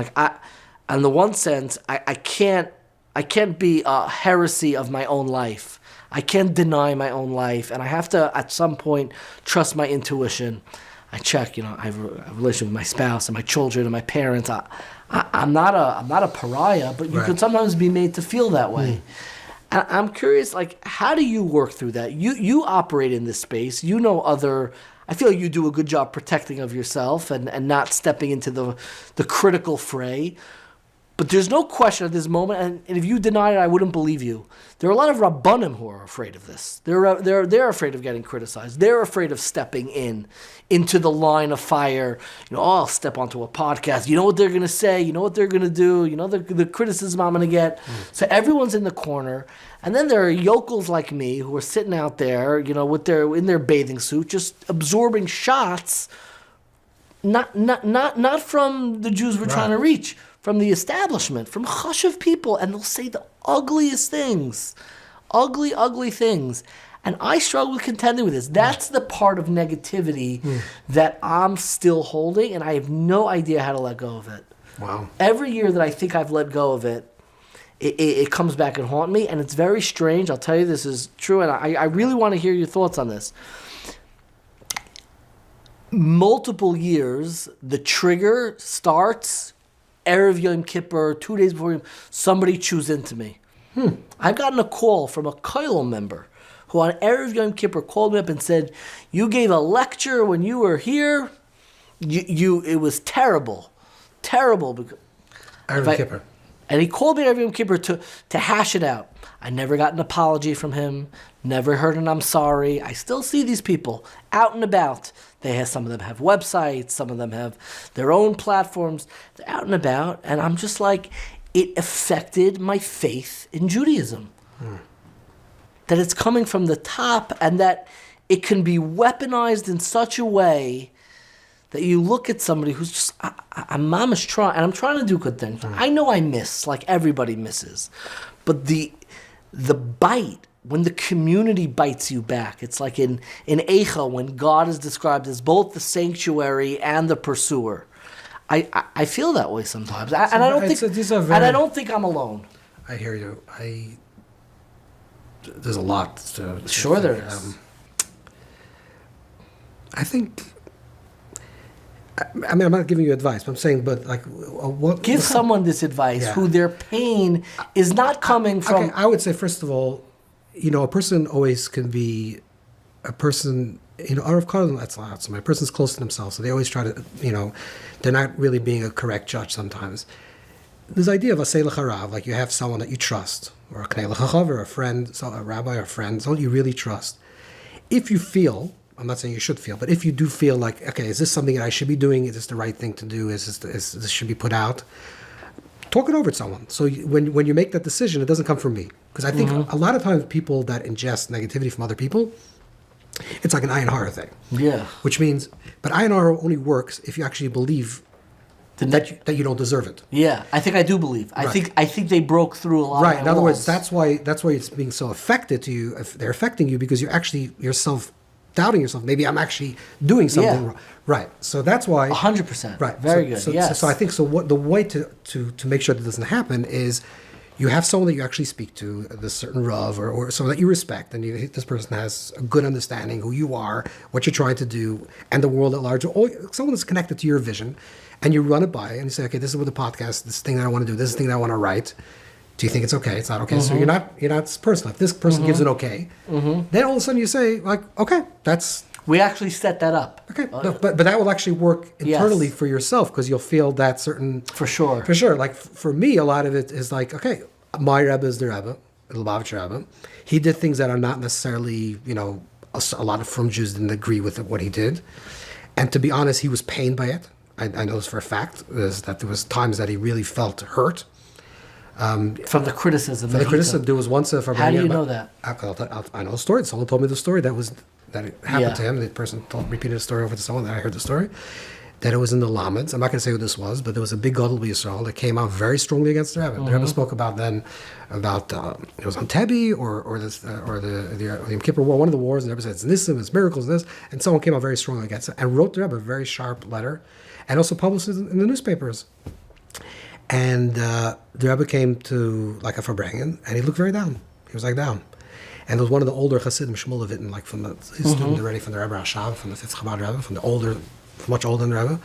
Speaker 1: in the one sense, I can't be a heresy of my own life. I can't deny my own life, and I have to at some point trust my intuition. I check, I have a relationship with my spouse and my children and my parents. I'm not a pariah, but you can sometimes be made to feel that way. I'm curious, like, how do you work through that? You operate in this space. You know other. I feel like you do a good job protecting of yourself and not stepping into the critical fray. But there's no question at this moment, and if you deny it, I wouldn't believe you. There are a lot of Rabbanim who are afraid of this. They're afraid of getting criticized. They're afraid of stepping into the line of fire. I'll step onto a podcast. You know what they're going to say. You know what they're going to do. You know the criticism I'm going to get. So everyone's in the corner. And then there are yokels like me who are sitting out there, in their bathing suit, just absorbing shots, not from the Jews we're trying to reach, from the establishment, from chashuv people, and they'll say the ugliest things, ugly things. And I struggle with contending with this. That's the part of negativity that I'm still holding, and I have no idea how to let go of it.
Speaker 2: Wow.
Speaker 1: Every year that I think I've let go of it, it comes back and haunt me, and it's very strange. I'll tell you this is true, and I really want to hear your thoughts on this. Multiple years, the trigger starts Erev Yom Kippur, 2 days before Yom, somebody chews into me. I've gotten a call from a kollel member who on Erev Yom Kippur called me up and said, you gave a lecture when you were here. It was terrible. Erev
Speaker 2: Kippur.
Speaker 1: And he called me Erev Yom Kippur to hash it out. I never got an apology from him, never heard an I'm sorry. I still see these people out and about. Some of them have websites, some of them have their own platforms. They're out and about, and I'm just like, it affected my faith in Judaism. That it's coming from the top, and that it can be weaponized in such a way that you look at somebody who's just, I'm mama's trying, and I'm trying to do good things. I know I miss, like everybody misses, but the bite, when the community bites you back, it's like in Eicha, when God is described as both the sanctuary and the pursuer. I feel that way sometimes, and I don't think I'm alone.
Speaker 2: I hear you. There's a lot to
Speaker 1: Sure there is.
Speaker 2: I think. I mean, I'm not giving you advice, but I'm saying,
Speaker 1: Give someone this advice who their pain is not coming from.
Speaker 2: Okay, I would say, first of all, a person always can be a person, Arav Karlan, that's loud. So my person's close to themselves, so they always try to, they're not really being a correct judge sometimes. This idea of asay l'charav, like you have someone that you trust, or a knei l'chachav, or a friend, a rabbi or a friend, someone you really trust. If you feel, I'm not saying you should feel, but if you do feel like, okay, is this something that I should be doing? Is this the right thing to do? Is this should be put out? Talk it over with someone. So when you make that decision, it doesn't come from me. Because I think a lot of times people that ingest negativity from other people, it's like an ayin hara thing.
Speaker 1: Yeah.
Speaker 2: Which means, but ayin hara only works if you actually believe that you don't deserve it.
Speaker 1: Yeah, I think I do believe.
Speaker 2: Right.
Speaker 1: I think they broke through a lot.
Speaker 2: Right.
Speaker 1: Of
Speaker 2: In other
Speaker 1: walls.
Speaker 2: words, that's why it's being so affected to you. If they're affecting you because you're actually yourself doubting yourself. Maybe I'm actually doing something wrong. Right. So that's why
Speaker 1: 100%.
Speaker 2: Right.
Speaker 1: Very good. Yes.
Speaker 2: So I think what the way to make sure that doesn't happen is you have someone that you actually speak to, this certain Rav or someone that you respect, and this person has a good understanding who you are, what you're trying to do, and the world at large. Or someone that's connected to your vision, and you run it by, and you say, okay, this is what the podcast, this thing that I want to do, this is the thing that I want to write. Do you think it's okay? It's not okay. So you're not personal. If this person gives an okay, then all of a sudden you say, like, okay, that's.
Speaker 1: We actually set that up.
Speaker 2: Okay, but that will actually work internally for yourself because you'll feel that certain. For sure. Like for me, a lot of it is like, okay, my Rebbe is the Rebbe, the Lubavitcher Rebbe. He did things that are not necessarily, a lot of from Jews didn't agree with what he did. And to be honest, he was pained by it. I know this for a fact, is that there was times that he really felt hurt.
Speaker 1: From the criticism.
Speaker 2: There was once a.
Speaker 1: How do you know that?
Speaker 2: I know the story. Someone told me the story that it happened to him. The person repeated the story over to someone that I heard the story. That it was in the Lamed. I'm not going to say who this was, but there was a big Gadol B'Yisrael that came out very strongly against the Rebbe. The Rebbe spoke about it was on Tebi or the Yom Kippur War, one of the wars. And the Rebbe said it's Nissim, it's miracles, this, and someone came out very strongly against it and wrote the Rebbe a very sharp letter, and also published it in the newspapers. And the Rebbe came to like a Farbrengen, and he looked very down. He was like down. And there was one of the older Hasidim, Shmuel Levitin, like from his student already, from the Rebbe Rashav, from the Fifth Chabad Rebbe, from the older, much older than the Rebbe,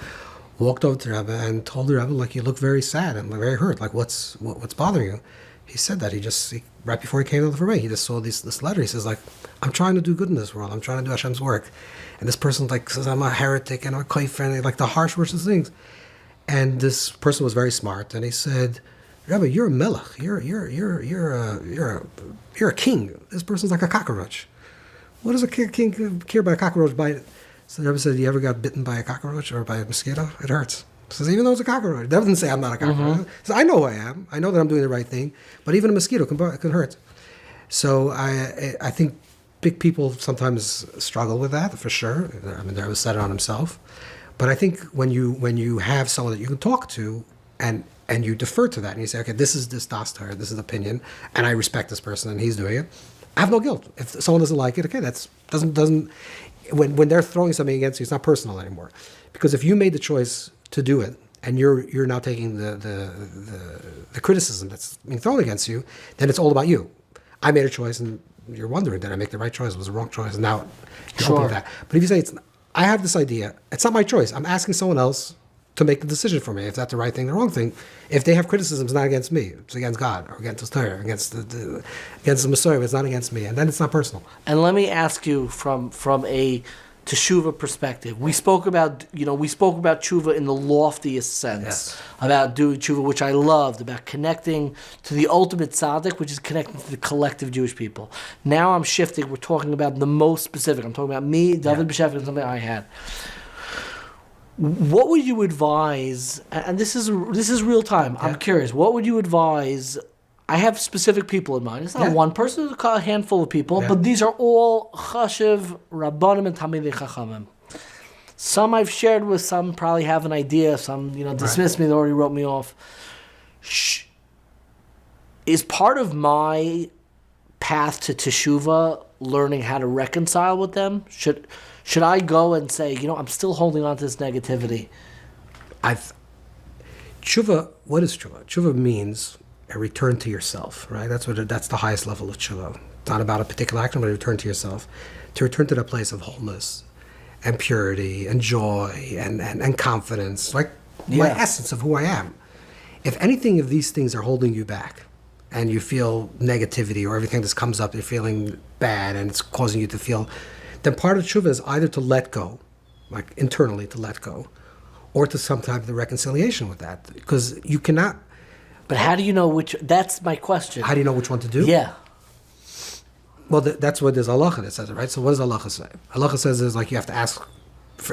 Speaker 2: walked over to the Rebbe and told the Rebbe, like, you look very sad and very hurt. Like, what's bothering you? he said that right before he came to the Rebbe, he just saw this letter. He says, like, I'm trying to do good in this world. I'm trying to do Hashem's work. And this person, like, says I'm a heretic and I'm a kafir, and like the harsh words and things. And this person was very smart, and he said, Rebbe, you're a melech. You're a king. This person's like a cockroach. What does a king care by a cockroach bite? So the Rebbe said, you ever got bitten by a cockroach or by a mosquito? It hurts. He says, even though it's a cockroach. It doesn't say I'm not a cockroach. He says, I know who I am. I know that I'm doing the right thing. But even a mosquito can hurt. So I think big people sometimes struggle with that, for sure. I mean, the Rebbe said it on himself. But I think when you have someone that you can talk to and you defer to that and you say, okay, this is this dastar, this is opinion, and I respect this person and he's doing it, I have no guilt. If someone doesn't like it, okay, that's doesn't when they're throwing something against you, it's not personal anymore. Because if you made the choice to do it and you're now taking the criticism that's being thrown against you, then it's all about you. I made a choice and you're wondering, did I make the right choice? Was it the wrong choice? And now you're open to that. But if you say I have this idea, it's not my choice. I'm asking someone else to make the decision for me, if that's the right thing, the wrong thing. If they have criticism, it's not against me. It's against God, or against the Torah, against the Messiah. It's not against me, and then it's not personal.
Speaker 1: And let me ask you from a Teshuva perspective. We spoke about chuva in the loftiest sense, about doing chuva, which I loved, about connecting to the ultimate tzaddik, which is connecting to the collective Jewish people. Now I'm shifting. We're talking about the most specific. I'm talking about me, David B'Shefik, and something I had. What would you advise? And this is real time. Yeah. I'm curious. What would you advise? I have specific people in mind. It's not one person; it's a handful of people. Yeah. But these are all chashiv, rabbanim, and tamidei chachamim. Some I've shared with. Some probably have an idea. Some dismiss me. They already wrote me off. Is part of my path to teshuva learning how to reconcile with them? Should I go and say, I'm still holding on to this negativity?
Speaker 2: Chuva, what is chuva? Chuva means a return to yourself, right? That's the highest level of chuva. It's not about a particular action, but a return to yourself. To return to that place of wholeness and purity and joy and confidence, like my essence of who I am. If anything of these things are holding you back and you feel negativity or everything that comes up, you're feeling bad and it's causing you to feel, then part of tshuva is either to let go, like internally to let go, or to some type of reconciliation with that. Because you cannot...
Speaker 1: But how do you know which... That's my question.
Speaker 2: How do you know which one to do?
Speaker 1: Yeah.
Speaker 2: Well, that's what there's halacha that says it, right? So what does halacha say? Halacha says is like you have to ask...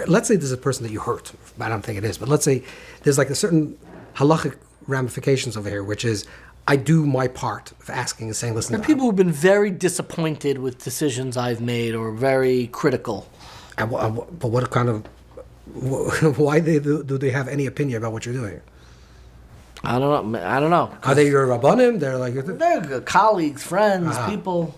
Speaker 2: let's say there's a person that you hurt. I don't think it is, but let's say there's like a certain halachic ramifications over here, which is I do my part of asking and saying, listen...
Speaker 1: There are people who've been very disappointed with decisions I've made or very critical.
Speaker 2: But what kind of... Why do they have any opinion about what you're doing?
Speaker 1: I don't know.
Speaker 2: Are they your rabbanim? They're like...
Speaker 1: They're colleagues, friends, people.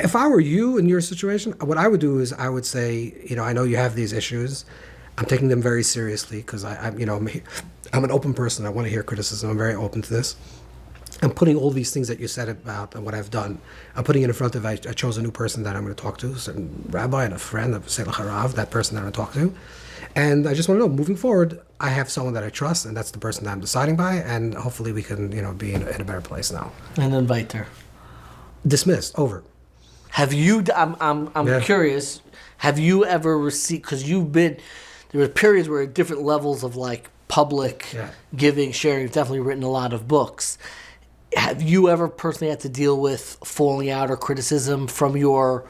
Speaker 2: If I were you in your situation, what I would do is I would say, I know you have these issues. I'm taking them very seriously because I'm an open person. I want to hear criticism. I'm very open to this. I'm putting all these things that you said about what I've done. I'm putting it in front of, I chose a new person that I'm going to talk to, a certain rabbi and a friend of Selah Harav, that person that I'm going to talk to. And I just want to know, moving forward, I have someone that I trust, and that's the person that I'm deciding by, and hopefully we can, be in a better place now.
Speaker 1: And invite her.
Speaker 2: Dismissed. Over.
Speaker 1: Have you? I'm curious. Have you ever received? Because there were periods where at different levels of like public giving, sharing. You've definitely written a lot of books. Have you ever personally had to deal with falling out or criticism from your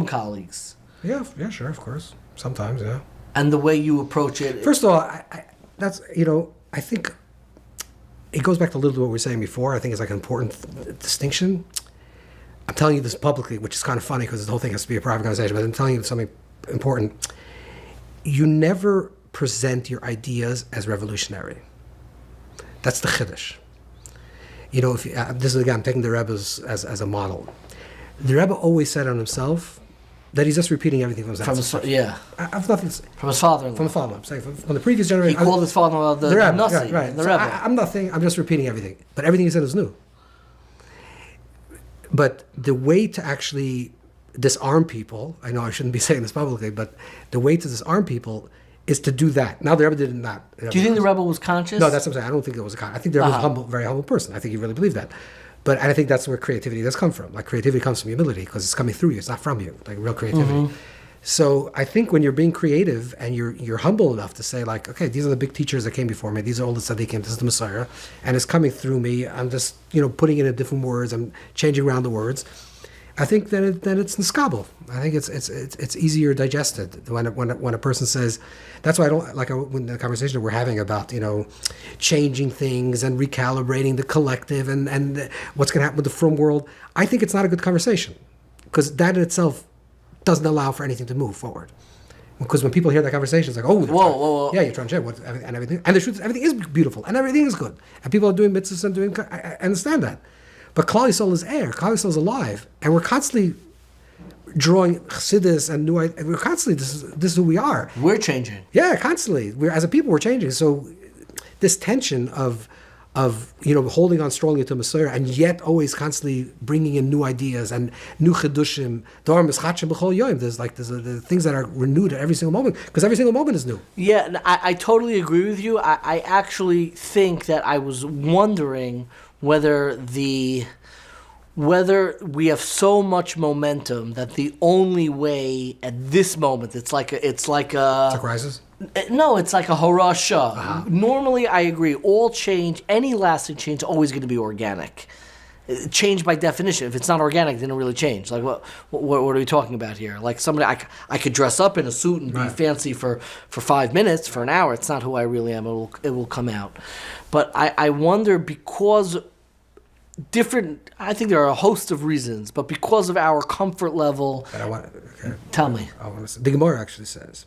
Speaker 1: colleagues?
Speaker 2: Yeah, sure, of course. Sometimes, yeah.
Speaker 1: And the way you approach it.
Speaker 2: First of all, I think it goes back to a little bit what we were saying before. I think it's like an important distinction. I'm telling you this publicly, which is kind of funny because the whole thing has to be a private conversation, but I'm telling you something important. You never present your ideas as revolutionary. That's the chiddush. This is again, I'm taking the Rebbe as a model. The Rebbe always said on himself that he's just repeating everything from himself. I have nothing to say.
Speaker 1: From his father-in-law.
Speaker 2: From the father-in-law. I'm saying from the previous generation.
Speaker 1: He called his father-in-law the Nasi,
Speaker 2: right.
Speaker 1: the
Speaker 2: So
Speaker 1: Rebbe.
Speaker 2: I'm nothing. I'm just repeating everything. But everything he said is new. But the way to actually disarm people, I know I shouldn't be saying this publicly, but the way to disarm people is to do that. Now the Rebbe did not.
Speaker 1: Do you think the Rebbe was conscious?
Speaker 2: No, that's what I'm saying. I don't think it was a con. I think the Rebbe was a humble, very humble person. I think he really believed that. But I think that's where creativity does come from. Like creativity comes from humility because it's coming through you. It's not from you. Like real creativity. So I think when you're being creative and you're humble enough to say like, okay, these are the big teachers that came before me. These are all the tzaddikim. This is the Messiah, and it's coming through me. I'm just putting it in different words. I'm changing around the words. I think that it's niskabel. I think it's easier digested when a person says. That's why I don't like when the conversation we're having about changing things and recalibrating the collective and what's going to happen with the frum world. I think it's not a good conversation because that in itself doesn't allow for anything to move forward. Because when people hear that conversation, it's like, oh,
Speaker 1: whoa.
Speaker 2: Yeah, you're trying to change and everything. And the truth is, everything is beautiful and everything is good. And people are doing mitzvahs and doing. I understand that. But Klal Yisrael is air. Klal Yisrael is alive, and we're constantly drawing chassidus and new. We're constantly this is who we are.
Speaker 1: We're changing.
Speaker 2: Yeah, constantly. As a people, we're changing. So this tension of holding on strongly to Messiah and yet always constantly bringing in new ideas and new chedushim. There's the things that are renewed at every single moment because every single moment is new.
Speaker 1: Yeah, I totally agree with you. I actually think that I was wondering whether we have so much momentum that the only way at this moment it's like a
Speaker 2: crisis.
Speaker 1: No, it's like a harasha. Normally, I agree. All change, any lasting change, is always going to be organic. Change by definition. If it's not organic, then it really change. Like what are we talking about here? Like somebody, I could dress up in a suit and be fancy for 5 minutes, for an hour. It's not who I really am. It will come out. But I wonder because I think there are a host of reasons, but because of our comfort level. Tell me.
Speaker 2: The Gemara actually says.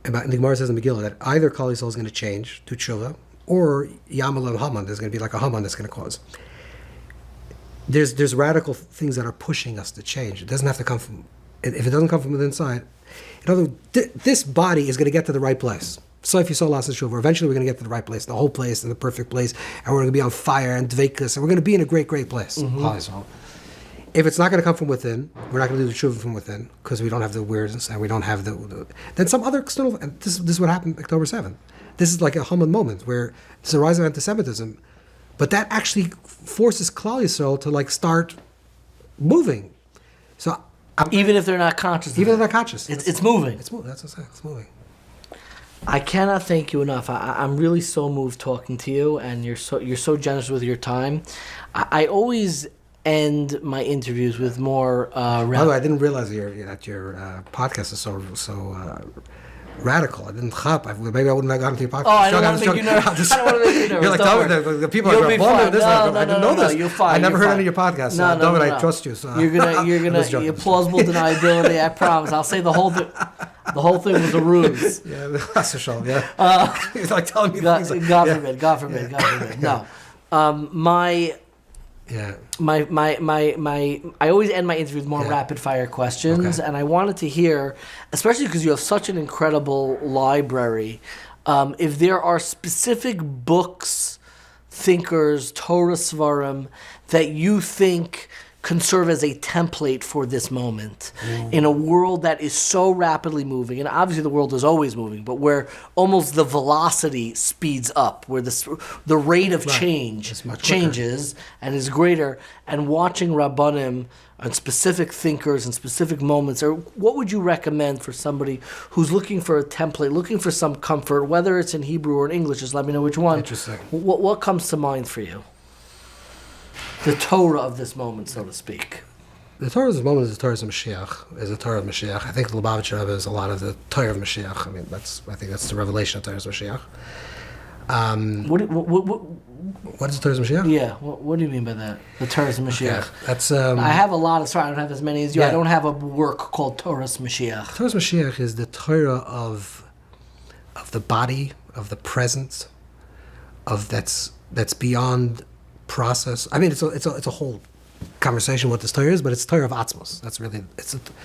Speaker 2: The Gemara says in Megillah that either Klal Yisrael is going to change to chuva, or Yamal Haman, there's going to be like a Haman that's going to cause. There's radical things that are pushing us to change. It doesn't have to come from. If it doesn't come from within inside, in other words, this body is going to get to the right place. So if you saw last Teshuva, eventually we're going to get to the right place, the whole place, and the perfect place, and we're going to be on fire and dveikus, and we're going to be in a great, great place. Mm-hmm. If it's not going to come from within, we're not going to do the chuva from within because we don't have the weirdness and we don't have the then some other external. And this is what happened October 7th. This is like a Haman moment where there's a rise of antisemitism, but that actually forces Klal Yisrael to like start moving. So
Speaker 1: even if they're not conscious,
Speaker 2: even if they're not conscious,
Speaker 1: it's moving.
Speaker 2: It's moving. That's what I'm saying. It's moving.
Speaker 1: I cannot thank you enough. I'm really so moved talking to you, and you're so generous with your time. I always end my interviews with more.
Speaker 2: By the way, I didn't realize that your podcast is so radical. I didn't chop. Maybe I wouldn't have gotten to your podcast.
Speaker 1: Oh, I don't want to make you nervous. I don't want to make you nervous.
Speaker 2: You're like, David, the people are like, I didn't know this.
Speaker 1: You're fine.
Speaker 2: I never heard any of your podcasts. David, I trust you. So.
Speaker 1: You're gonna plausible deniability. I promise. I'll say the whole thing. The whole thing was a ruse.
Speaker 2: Yeah, that's a show. Yeah. He's like telling me things. Like,
Speaker 1: God forbid. No. My I always end my interviews with more rapid fire questions, and I wanted to hear, especially because you have such an incredible library, if there are specific books, thinkers, Torah Svarim that you think can serve as a template for this moment in a world that is so rapidly moving, and obviously the world is always moving, but where almost the velocity speeds up, where the rate of change changes and is greater, and watching Rabbanim and specific thinkers and specific moments, or what would you recommend for somebody who's looking for a template, looking for some comfort, whether it's in Hebrew or in English, just let me know which one.
Speaker 2: Interesting.
Speaker 1: What comes to mind for you? The Torah of this moment, so to speak.
Speaker 2: The Torah of this moment is the Torah of Mashiach. I think the Lubavitcher Rebbe is a lot of the Torah of Mashiach. I mean, I think that's the revelation of Torah of Mashiach. What is the Torah of Mashiach?
Speaker 1: Yeah, what do you mean by that? The Torah of Mashiach.
Speaker 2: Okay. That's.
Speaker 1: I have a lot of. Sorry, I don't have as many as you. Yeah. I don't have a work called Torah of Mashiach.
Speaker 2: Torah of Mashiach is the Torah of the body, of the presence, of that's beyond process. I mean, it's a whole conversation what this Torah is, but it's Torah of Atzmos. That's really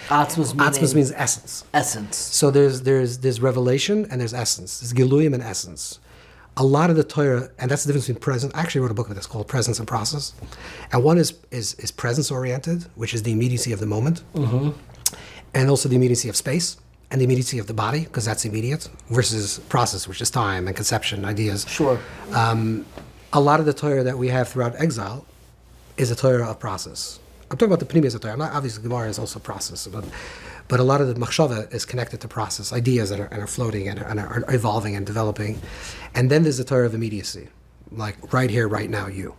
Speaker 2: Atzmos means essence.
Speaker 1: Essence.
Speaker 2: So there's revelation and there's essence. There's Giluyim and essence. A lot of the Torah, and that's the difference between presence. I actually wrote a book of this called Presence and Process, and one is presence oriented, which is the immediacy of the moment, and also the immediacy of space, and the immediacy of the body, because that's immediate, versus process, which is time and conception, ideas.
Speaker 1: Sure.
Speaker 2: A lot of the Torah that we have throughout exile is a Torah of process. I'm talking about the Pnimius of Torah. Obviously, Gemara is also process, but a lot of the Machshava is connected to process, ideas that are floating and are evolving and developing. And then there's the Torah of immediacy, like right here, right now, you.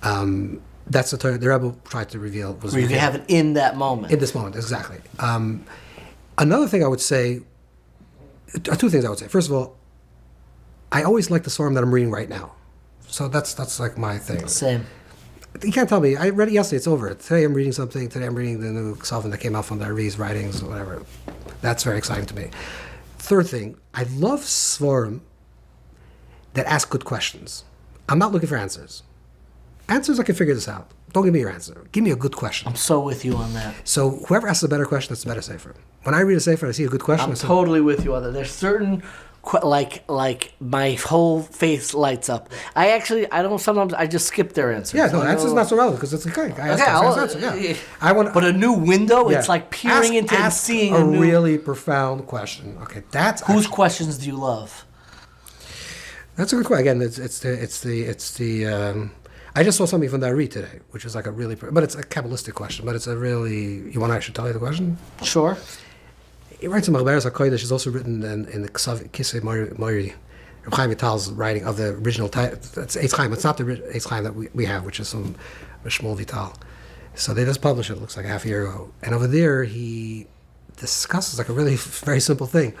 Speaker 2: That's the Torah the Rebbe tried to reveal.
Speaker 1: Where you can have it in that moment.
Speaker 2: In this moment, exactly. Another thing I would say, two things I would say. First of all, I always like the Psalm that I'm reading right now. So that's like my thing.
Speaker 1: Same.
Speaker 2: You can't tell me. I read it yesterday. It's over. Today I'm reading something. Today I'm reading the new Ksavim that came out from the Ari's writings, or whatever. That's very exciting to me. Third thing, I love Svarim that ask good questions. I'm not looking for answers. Answers, I can figure this out. Don't give me your answer. Give me a good question.
Speaker 1: I'm so with you on that.
Speaker 2: So whoever asks a better question, that's a better sefer. When I read a sefer and I see a good question,
Speaker 1: I'm totally with you on that. There's certain, like my whole face lights up. Sometimes I just skip their answers.
Speaker 2: Yeah, no, answer's not so relevant because it's okay. I want.
Speaker 1: But a new window,
Speaker 2: yeah.
Speaker 1: it's like peering into and seeing
Speaker 2: a
Speaker 1: new...
Speaker 2: really profound question. Okay, that's
Speaker 1: whose questions do you love?
Speaker 2: That's a good question. Again, it's the. I just saw something from the Ari today, which is like a really, but it's a Kabbalistic question. But it's a really. You want to actually tell you the question?
Speaker 1: Sure.
Speaker 2: He writes in Machberes HaKodesh. Is also written in the Kisei Mori. Reb Chaim Vital's writing of the original. It's Eitz Chaim. It's not the Eitz Chaim that we have, which is some Shmuel Vital. So they just published it. It looks like a half a year ago. And over there, he discusses like a really very simple thing.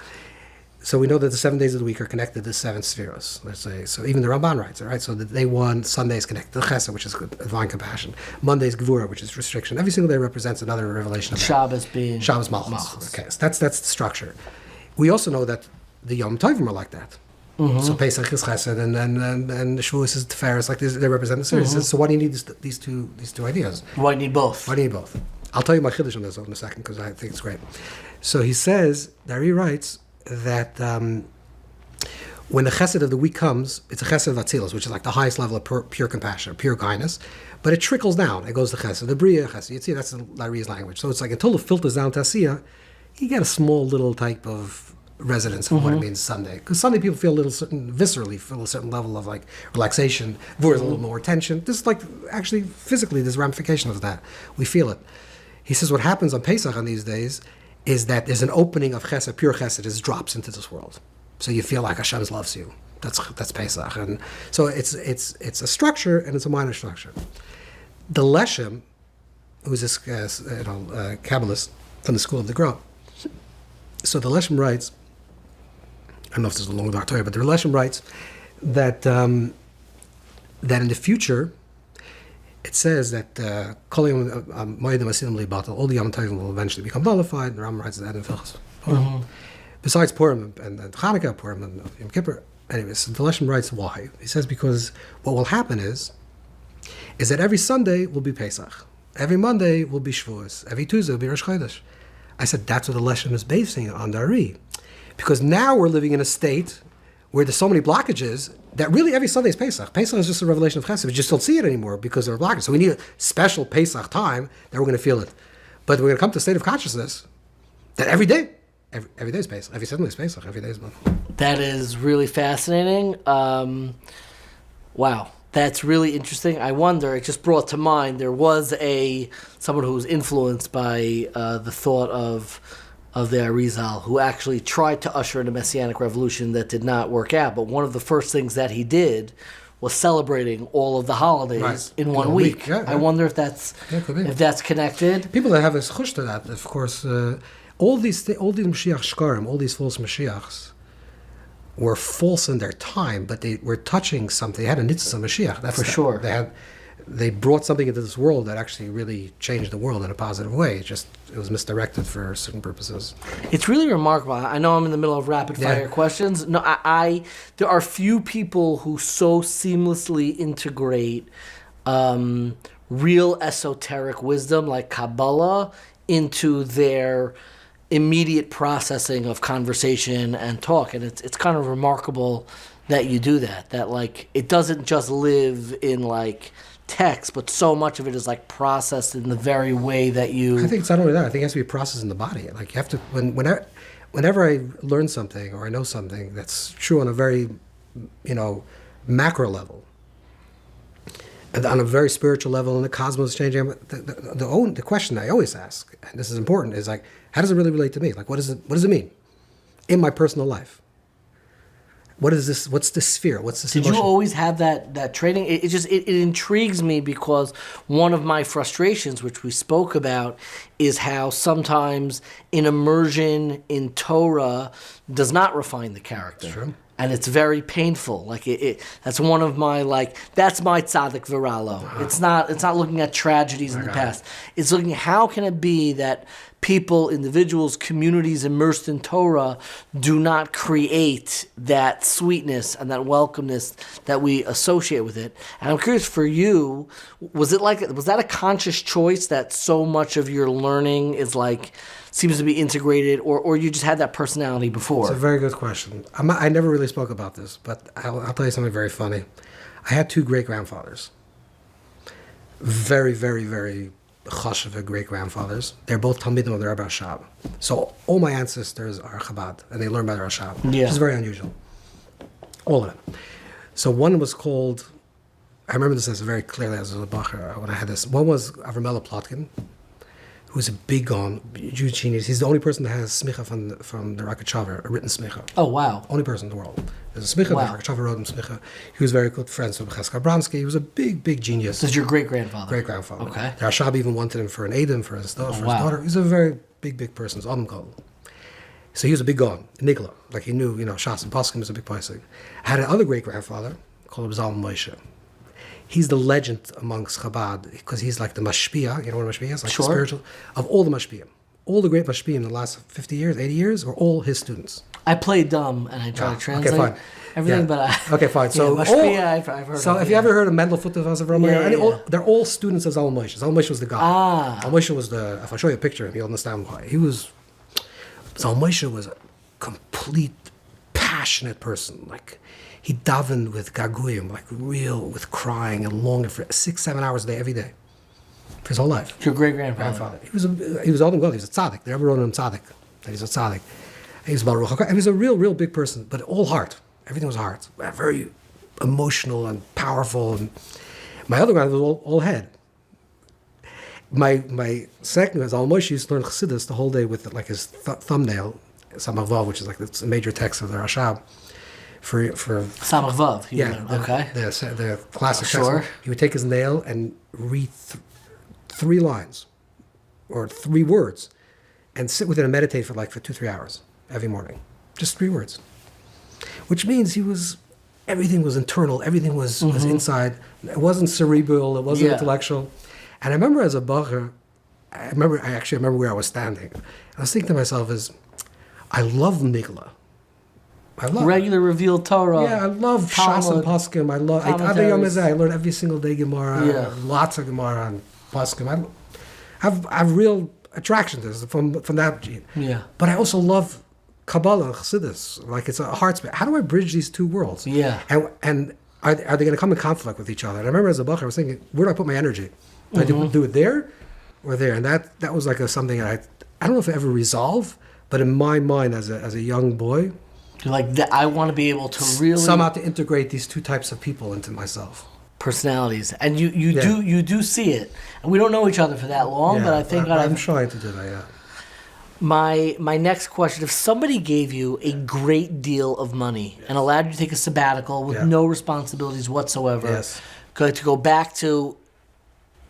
Speaker 2: So we know that the 7 days of the week are connected to 7 spheres, let's say. So even the Ramban writes it, right? So that day one, Sunday is connected to Chesed, which is divine compassion. Monday is Gevura, which is restriction. Every single day represents another revelation of
Speaker 1: Shabbos being...
Speaker 2: Shabbos Malchus. Okay, so that's the structure. We also know that the Yom Tovim are like that. Mm-hmm. So Pesach is Chesed, and Shavuos is Tiferes, like they represent the series. Mm-hmm. So why do you need these two ideas?
Speaker 1: Why do you need both?
Speaker 2: Why do you need both? I'll tell you my Chiddush on this in a second, because I think it's great. So he says, Dari writes, that when the chesed of the week comes, it's a chesed of Atzilus, which is like the highest level of pure compassion, pure kindness, but it trickles down. It goes to chesed, the bria chesed. You see, that's the Lari's language. So it's like until it filters down to Asiya, you get a small little type of resonance of what it means Sunday. Because Sunday people feel viscerally feel a certain level of like relaxation, there's a little more tension. This is like actually physically, there's ramification of that. We feel it. He says what happens on Pesach on these days is that there's an opening of chesed, pure chesed, it drops into this world. So you feel like Hashem loves you. That's Pesach. And so it's a structure, and it's a minor structure. The Leshem, who's this Kabbalist from the school of the Gra, so the Leshem writes, I don't know if this is a long dark Torah, but the Leshem writes that in the future, it says that all the Yom Tovim will eventually become nullified. The Rambam writes that in Filchus. Besides Purim and Chanukah, Purim and Yom Kippur. Anyways, the Leshem writes why. He says because what will happen is that every Sunday will be Pesach. Every Monday will be Shavuos. Every Tuesday will be Rosh Chodesh. I said that's what the Leshem is basing on the Ari. Because now we're living in a state where there's so many blockages that really every Sunday is Pesach. Pesach is just a revelation of Chesed. We just don't see it anymore because there are blockages. So we need a special Pesach time that we're going to feel it. But we're going to come to a state of consciousness that every day is Pesach. Every Sunday is Pesach. Every day is Monday.
Speaker 1: That is really fascinating. Wow. That's really interesting. I wonder, it just brought to mind, there was someone who was influenced by the thought of the Arizal, who actually tried to usher in a messianic revolution that did not work out. But one of the first things that he did was celebrating all of the holidays in 1 week. Yeah. I wonder if that's connected.
Speaker 2: People that have a chush to that, of course, all these Mashiach Shkarim, all these false Mashiachs, were false in their time, but they were touching something. They had a nitzah Mashiach. That's
Speaker 1: for sure.
Speaker 2: They brought something into this world that actually really changed the world in a positive way. It was misdirected for certain purposes.
Speaker 1: It's really remarkable. I know I'm in the middle of rapid fire questions. No, there are few people who so seamlessly integrate real esoteric wisdom like Kabbalah into their immediate processing of conversation and talk. And it's kind of remarkable that you do that. That like it doesn't just live in like text, but so much of it is like processed in the very way that you...
Speaker 2: I think it's not only that. I think it has to be processed in the body. Like you have to, whenever I learn something or I know something that's true on a very, macro level, and on a very spiritual level, and the cosmos is changing, the question I always ask, and this is important, is like, how does it really relate to me? Like, what does it mean in my personal life? What is this? What's this sphere? What's this
Speaker 1: Did
Speaker 2: emotion?
Speaker 1: you always have that training? It intrigues me because one of my frustrations, which we spoke about, is how sometimes an immersion in Torah does not refine the character.
Speaker 2: True.
Speaker 1: And it's very painful. Like that's one of my that's my tzaddik viralo. It's not looking at tragedies in the past. It's looking at how can it be that people, individuals, communities immersed in Torah do not create that sweetness and that welcomeness that we associate with it. And I'm curious for you, was that a conscious choice that so much of your learning is seems to be integrated, or you just had that personality before?
Speaker 2: It's a very good question. I never really spoke about this, but I'll tell you something very funny. I had 2 great-grandfathers. Very, very, very chashuva great-grandfathers. They're both Talmidim of the Rebbe Rashab. So all my ancestors are Chabad, and they learned by the Rashab, which is very unusual. All of them. So one was called, I remember this as very clearly as a bacher when I had this. One was Avramela Plotkin, who's a big Gaon, Jewish genius. He's the only person that has smicha from the Rakachava, a written smicha.
Speaker 1: Oh, wow.
Speaker 2: Only person in the world. There's a smicha, the Rakachava wrote him smicha. He was very good friends with Cheska Bramsky. He was a big, big genius.
Speaker 1: This is your great-grandfather?
Speaker 2: Great-grandfather.
Speaker 1: Okay.
Speaker 2: The Rashab even wanted him for an Adam, for his daughter. He's a very big, big person. It's Adam Gadol. So he was a big Gaon, Nigla. Like he knew, Shas and Poskim was a big person. I had another great-grandfather called Zalman Moshe. He's the legend amongst Chabad because he's like the mashpia. You know what a mashpia is? Like the spiritual of all the mashpia. All the great mashpia in the last 50 years, 80 years were all his students.
Speaker 1: I play dumb and I try to translate everything, but
Speaker 2: okay, fine. So
Speaker 1: mashpia, I've heard.
Speaker 2: So if you ever heard of Mendel Futavaz of Rama, they're all students of Zalman Moshe. Zalman Moshe was the guy. Zalman Moshe was the. If I show you a picture of him, you'll understand why. Zalman Moshe was a complete, passionate person. Like, he davened with gaguyim, with crying and longing for 6-7 hours a day, every day, for his whole life.
Speaker 1: Your great-grandfather.
Speaker 2: He was Adam Gadol. He was a tzaddik. They ever wrote him tzaddik. That he's a tzaddik. He was Baruch HaKodesh. He was a real, real big person, but all heart. Everything was heart. Very emotional and powerful. And my other guy was all head. My second was Zalman Moshe used to learn Chassidus the whole day with his thumbnail, Samach Vav, which is the major text of the Rashab. For
Speaker 1: Samach Vav.
Speaker 2: The classic
Speaker 1: Sure.
Speaker 2: text. He would take his nail and read 3 lines or 3 words and sit with it and meditate for 2-3 hours every morning. Just 3 words. Which means everything was internal, everything was inside. It wasn't cerebral, it wasn't intellectual. And I remember as a bacher, I remember where I was standing. I was thinking to myself I love Nigla. I love
Speaker 1: regular revealed Torah.
Speaker 2: Yeah, I love Shas and Poskim. I learn every single day Gemara. Lots of Gemara and Poskim. I have real attraction to this from that gene.
Speaker 1: Yeah.
Speaker 2: But I also love Kabbalah and Chassidus. It's a heart space. How do I bridge these 2 worlds?
Speaker 1: Yeah.
Speaker 2: And are they going to come in conflict with each other? And I remember as a bacher, I was thinking, where do I put my energy? Do I do it there or there? And that was something I don't know if I ever resolved, but in my mind as a young boy,
Speaker 1: you're I want to be able to really
Speaker 2: somehow to integrate these 2 types of people into myself.
Speaker 1: Personalities, and you do see it, and we don't know each other for that long, but I think
Speaker 2: I'm trying to do that. Yeah.
Speaker 1: My next question: if somebody gave you a great deal of money and allowed you to take a sabbatical with no responsibilities whatsoever, to go back to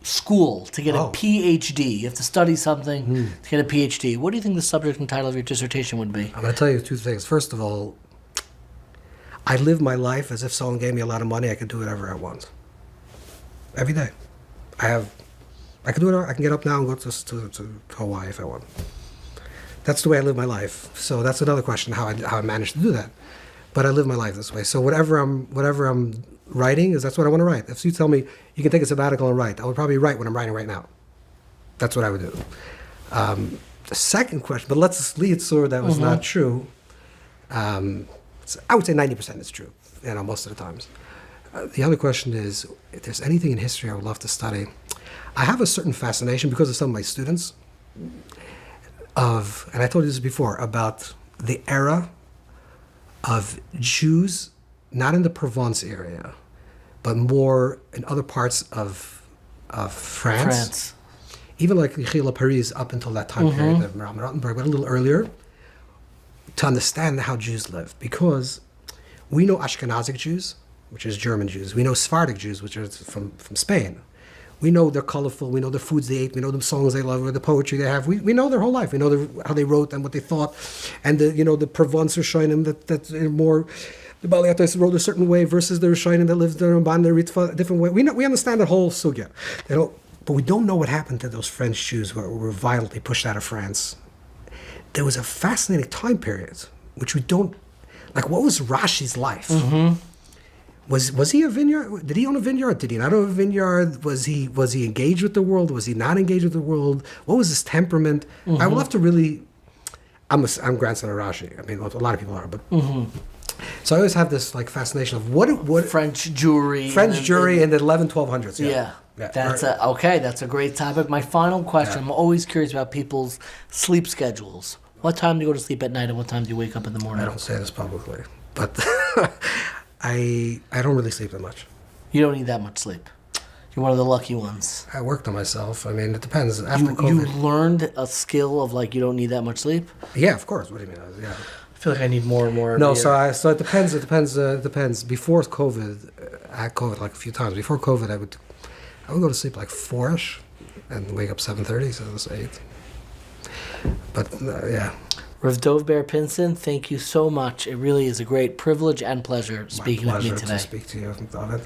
Speaker 1: school to get a PhD, you have to study something to get a PhD. What do you think the subject and title of your dissertation would be?
Speaker 2: I'm going to tell you 2 things. First of all, I live my life as if someone gave me a lot of money. I could do whatever I want. Every day. I can do it. I can get up now and go to Hawaii if I want. That's the way I live my life. So that's another question, how I managed to do that. But I live my life this way. So whatever I'm writing that's what I want to write. If you tell me you can take a sabbatical and write, I would probably write what I'm writing right now. That's what I would do. The second question, but let's lead sort that was not true. I would say 90% is true, most of the times. The other question is, if there's anything in history I would love to study, I have a certain fascination because of some of my students and I told you this before, about the era of Jews, not in the Provence area, but more in other parts of France. Even like Gila Paris up until that time period, of Rottenburg, but a little earlier, to understand how Jews live. Because we know Ashkenazic Jews, which is German Jews. We know Sephardic Jews, which are from Spain. We know they're colorful. We know the foods they ate. We know the songs they love, or the poetry they have. We know their whole life. We know how they wrote and what they thought. And the Provence are showing them that more... The Baliatos wrote a certain way versus the Rishonim that lived there in Ban, they read a different way. We understand the whole sugya. But we don't know what happened to those French Jews who were violently pushed out of France. There was a fascinating time period, which we don't... Like, what was Rashi's life? Mm-hmm. Was he a vineyard? Did he own a vineyard? Did he not own a vineyard? Was he engaged with the world? Was he not engaged with the world? What was his temperament? I will have to really... I'm grandson of Rashi. I mean, a lot of people are, but... Mm-hmm. So I always have this like fascination of what
Speaker 1: French Jewry
Speaker 2: in the 1200s.
Speaker 1: Yeah. That's a great topic. My final question, I'm always curious about people's sleep schedules. What time do you go to sleep at night and what time do you wake up in the morning?
Speaker 2: I don't say this publicly, but I don't really sleep that much.
Speaker 1: You don't need that much sleep. You're one of the lucky ones.
Speaker 2: I worked on myself. I mean, it depends. After COVID,
Speaker 1: you learned a skill of like you don't need that much sleep?
Speaker 2: Yeah, of course. What do you mean? Yeah.
Speaker 1: I feel like I need more and more.
Speaker 2: No, so it depends. It depends. Before COVID, I had COVID like a few times. Before COVID, I would go to sleep like 4ish, and wake up 7:30, so it was 8. But yeah.
Speaker 1: Rav Ber Pinson, thank you so much. It really is a great privilege and pleasure speaking with me today.
Speaker 2: To speak to you, David.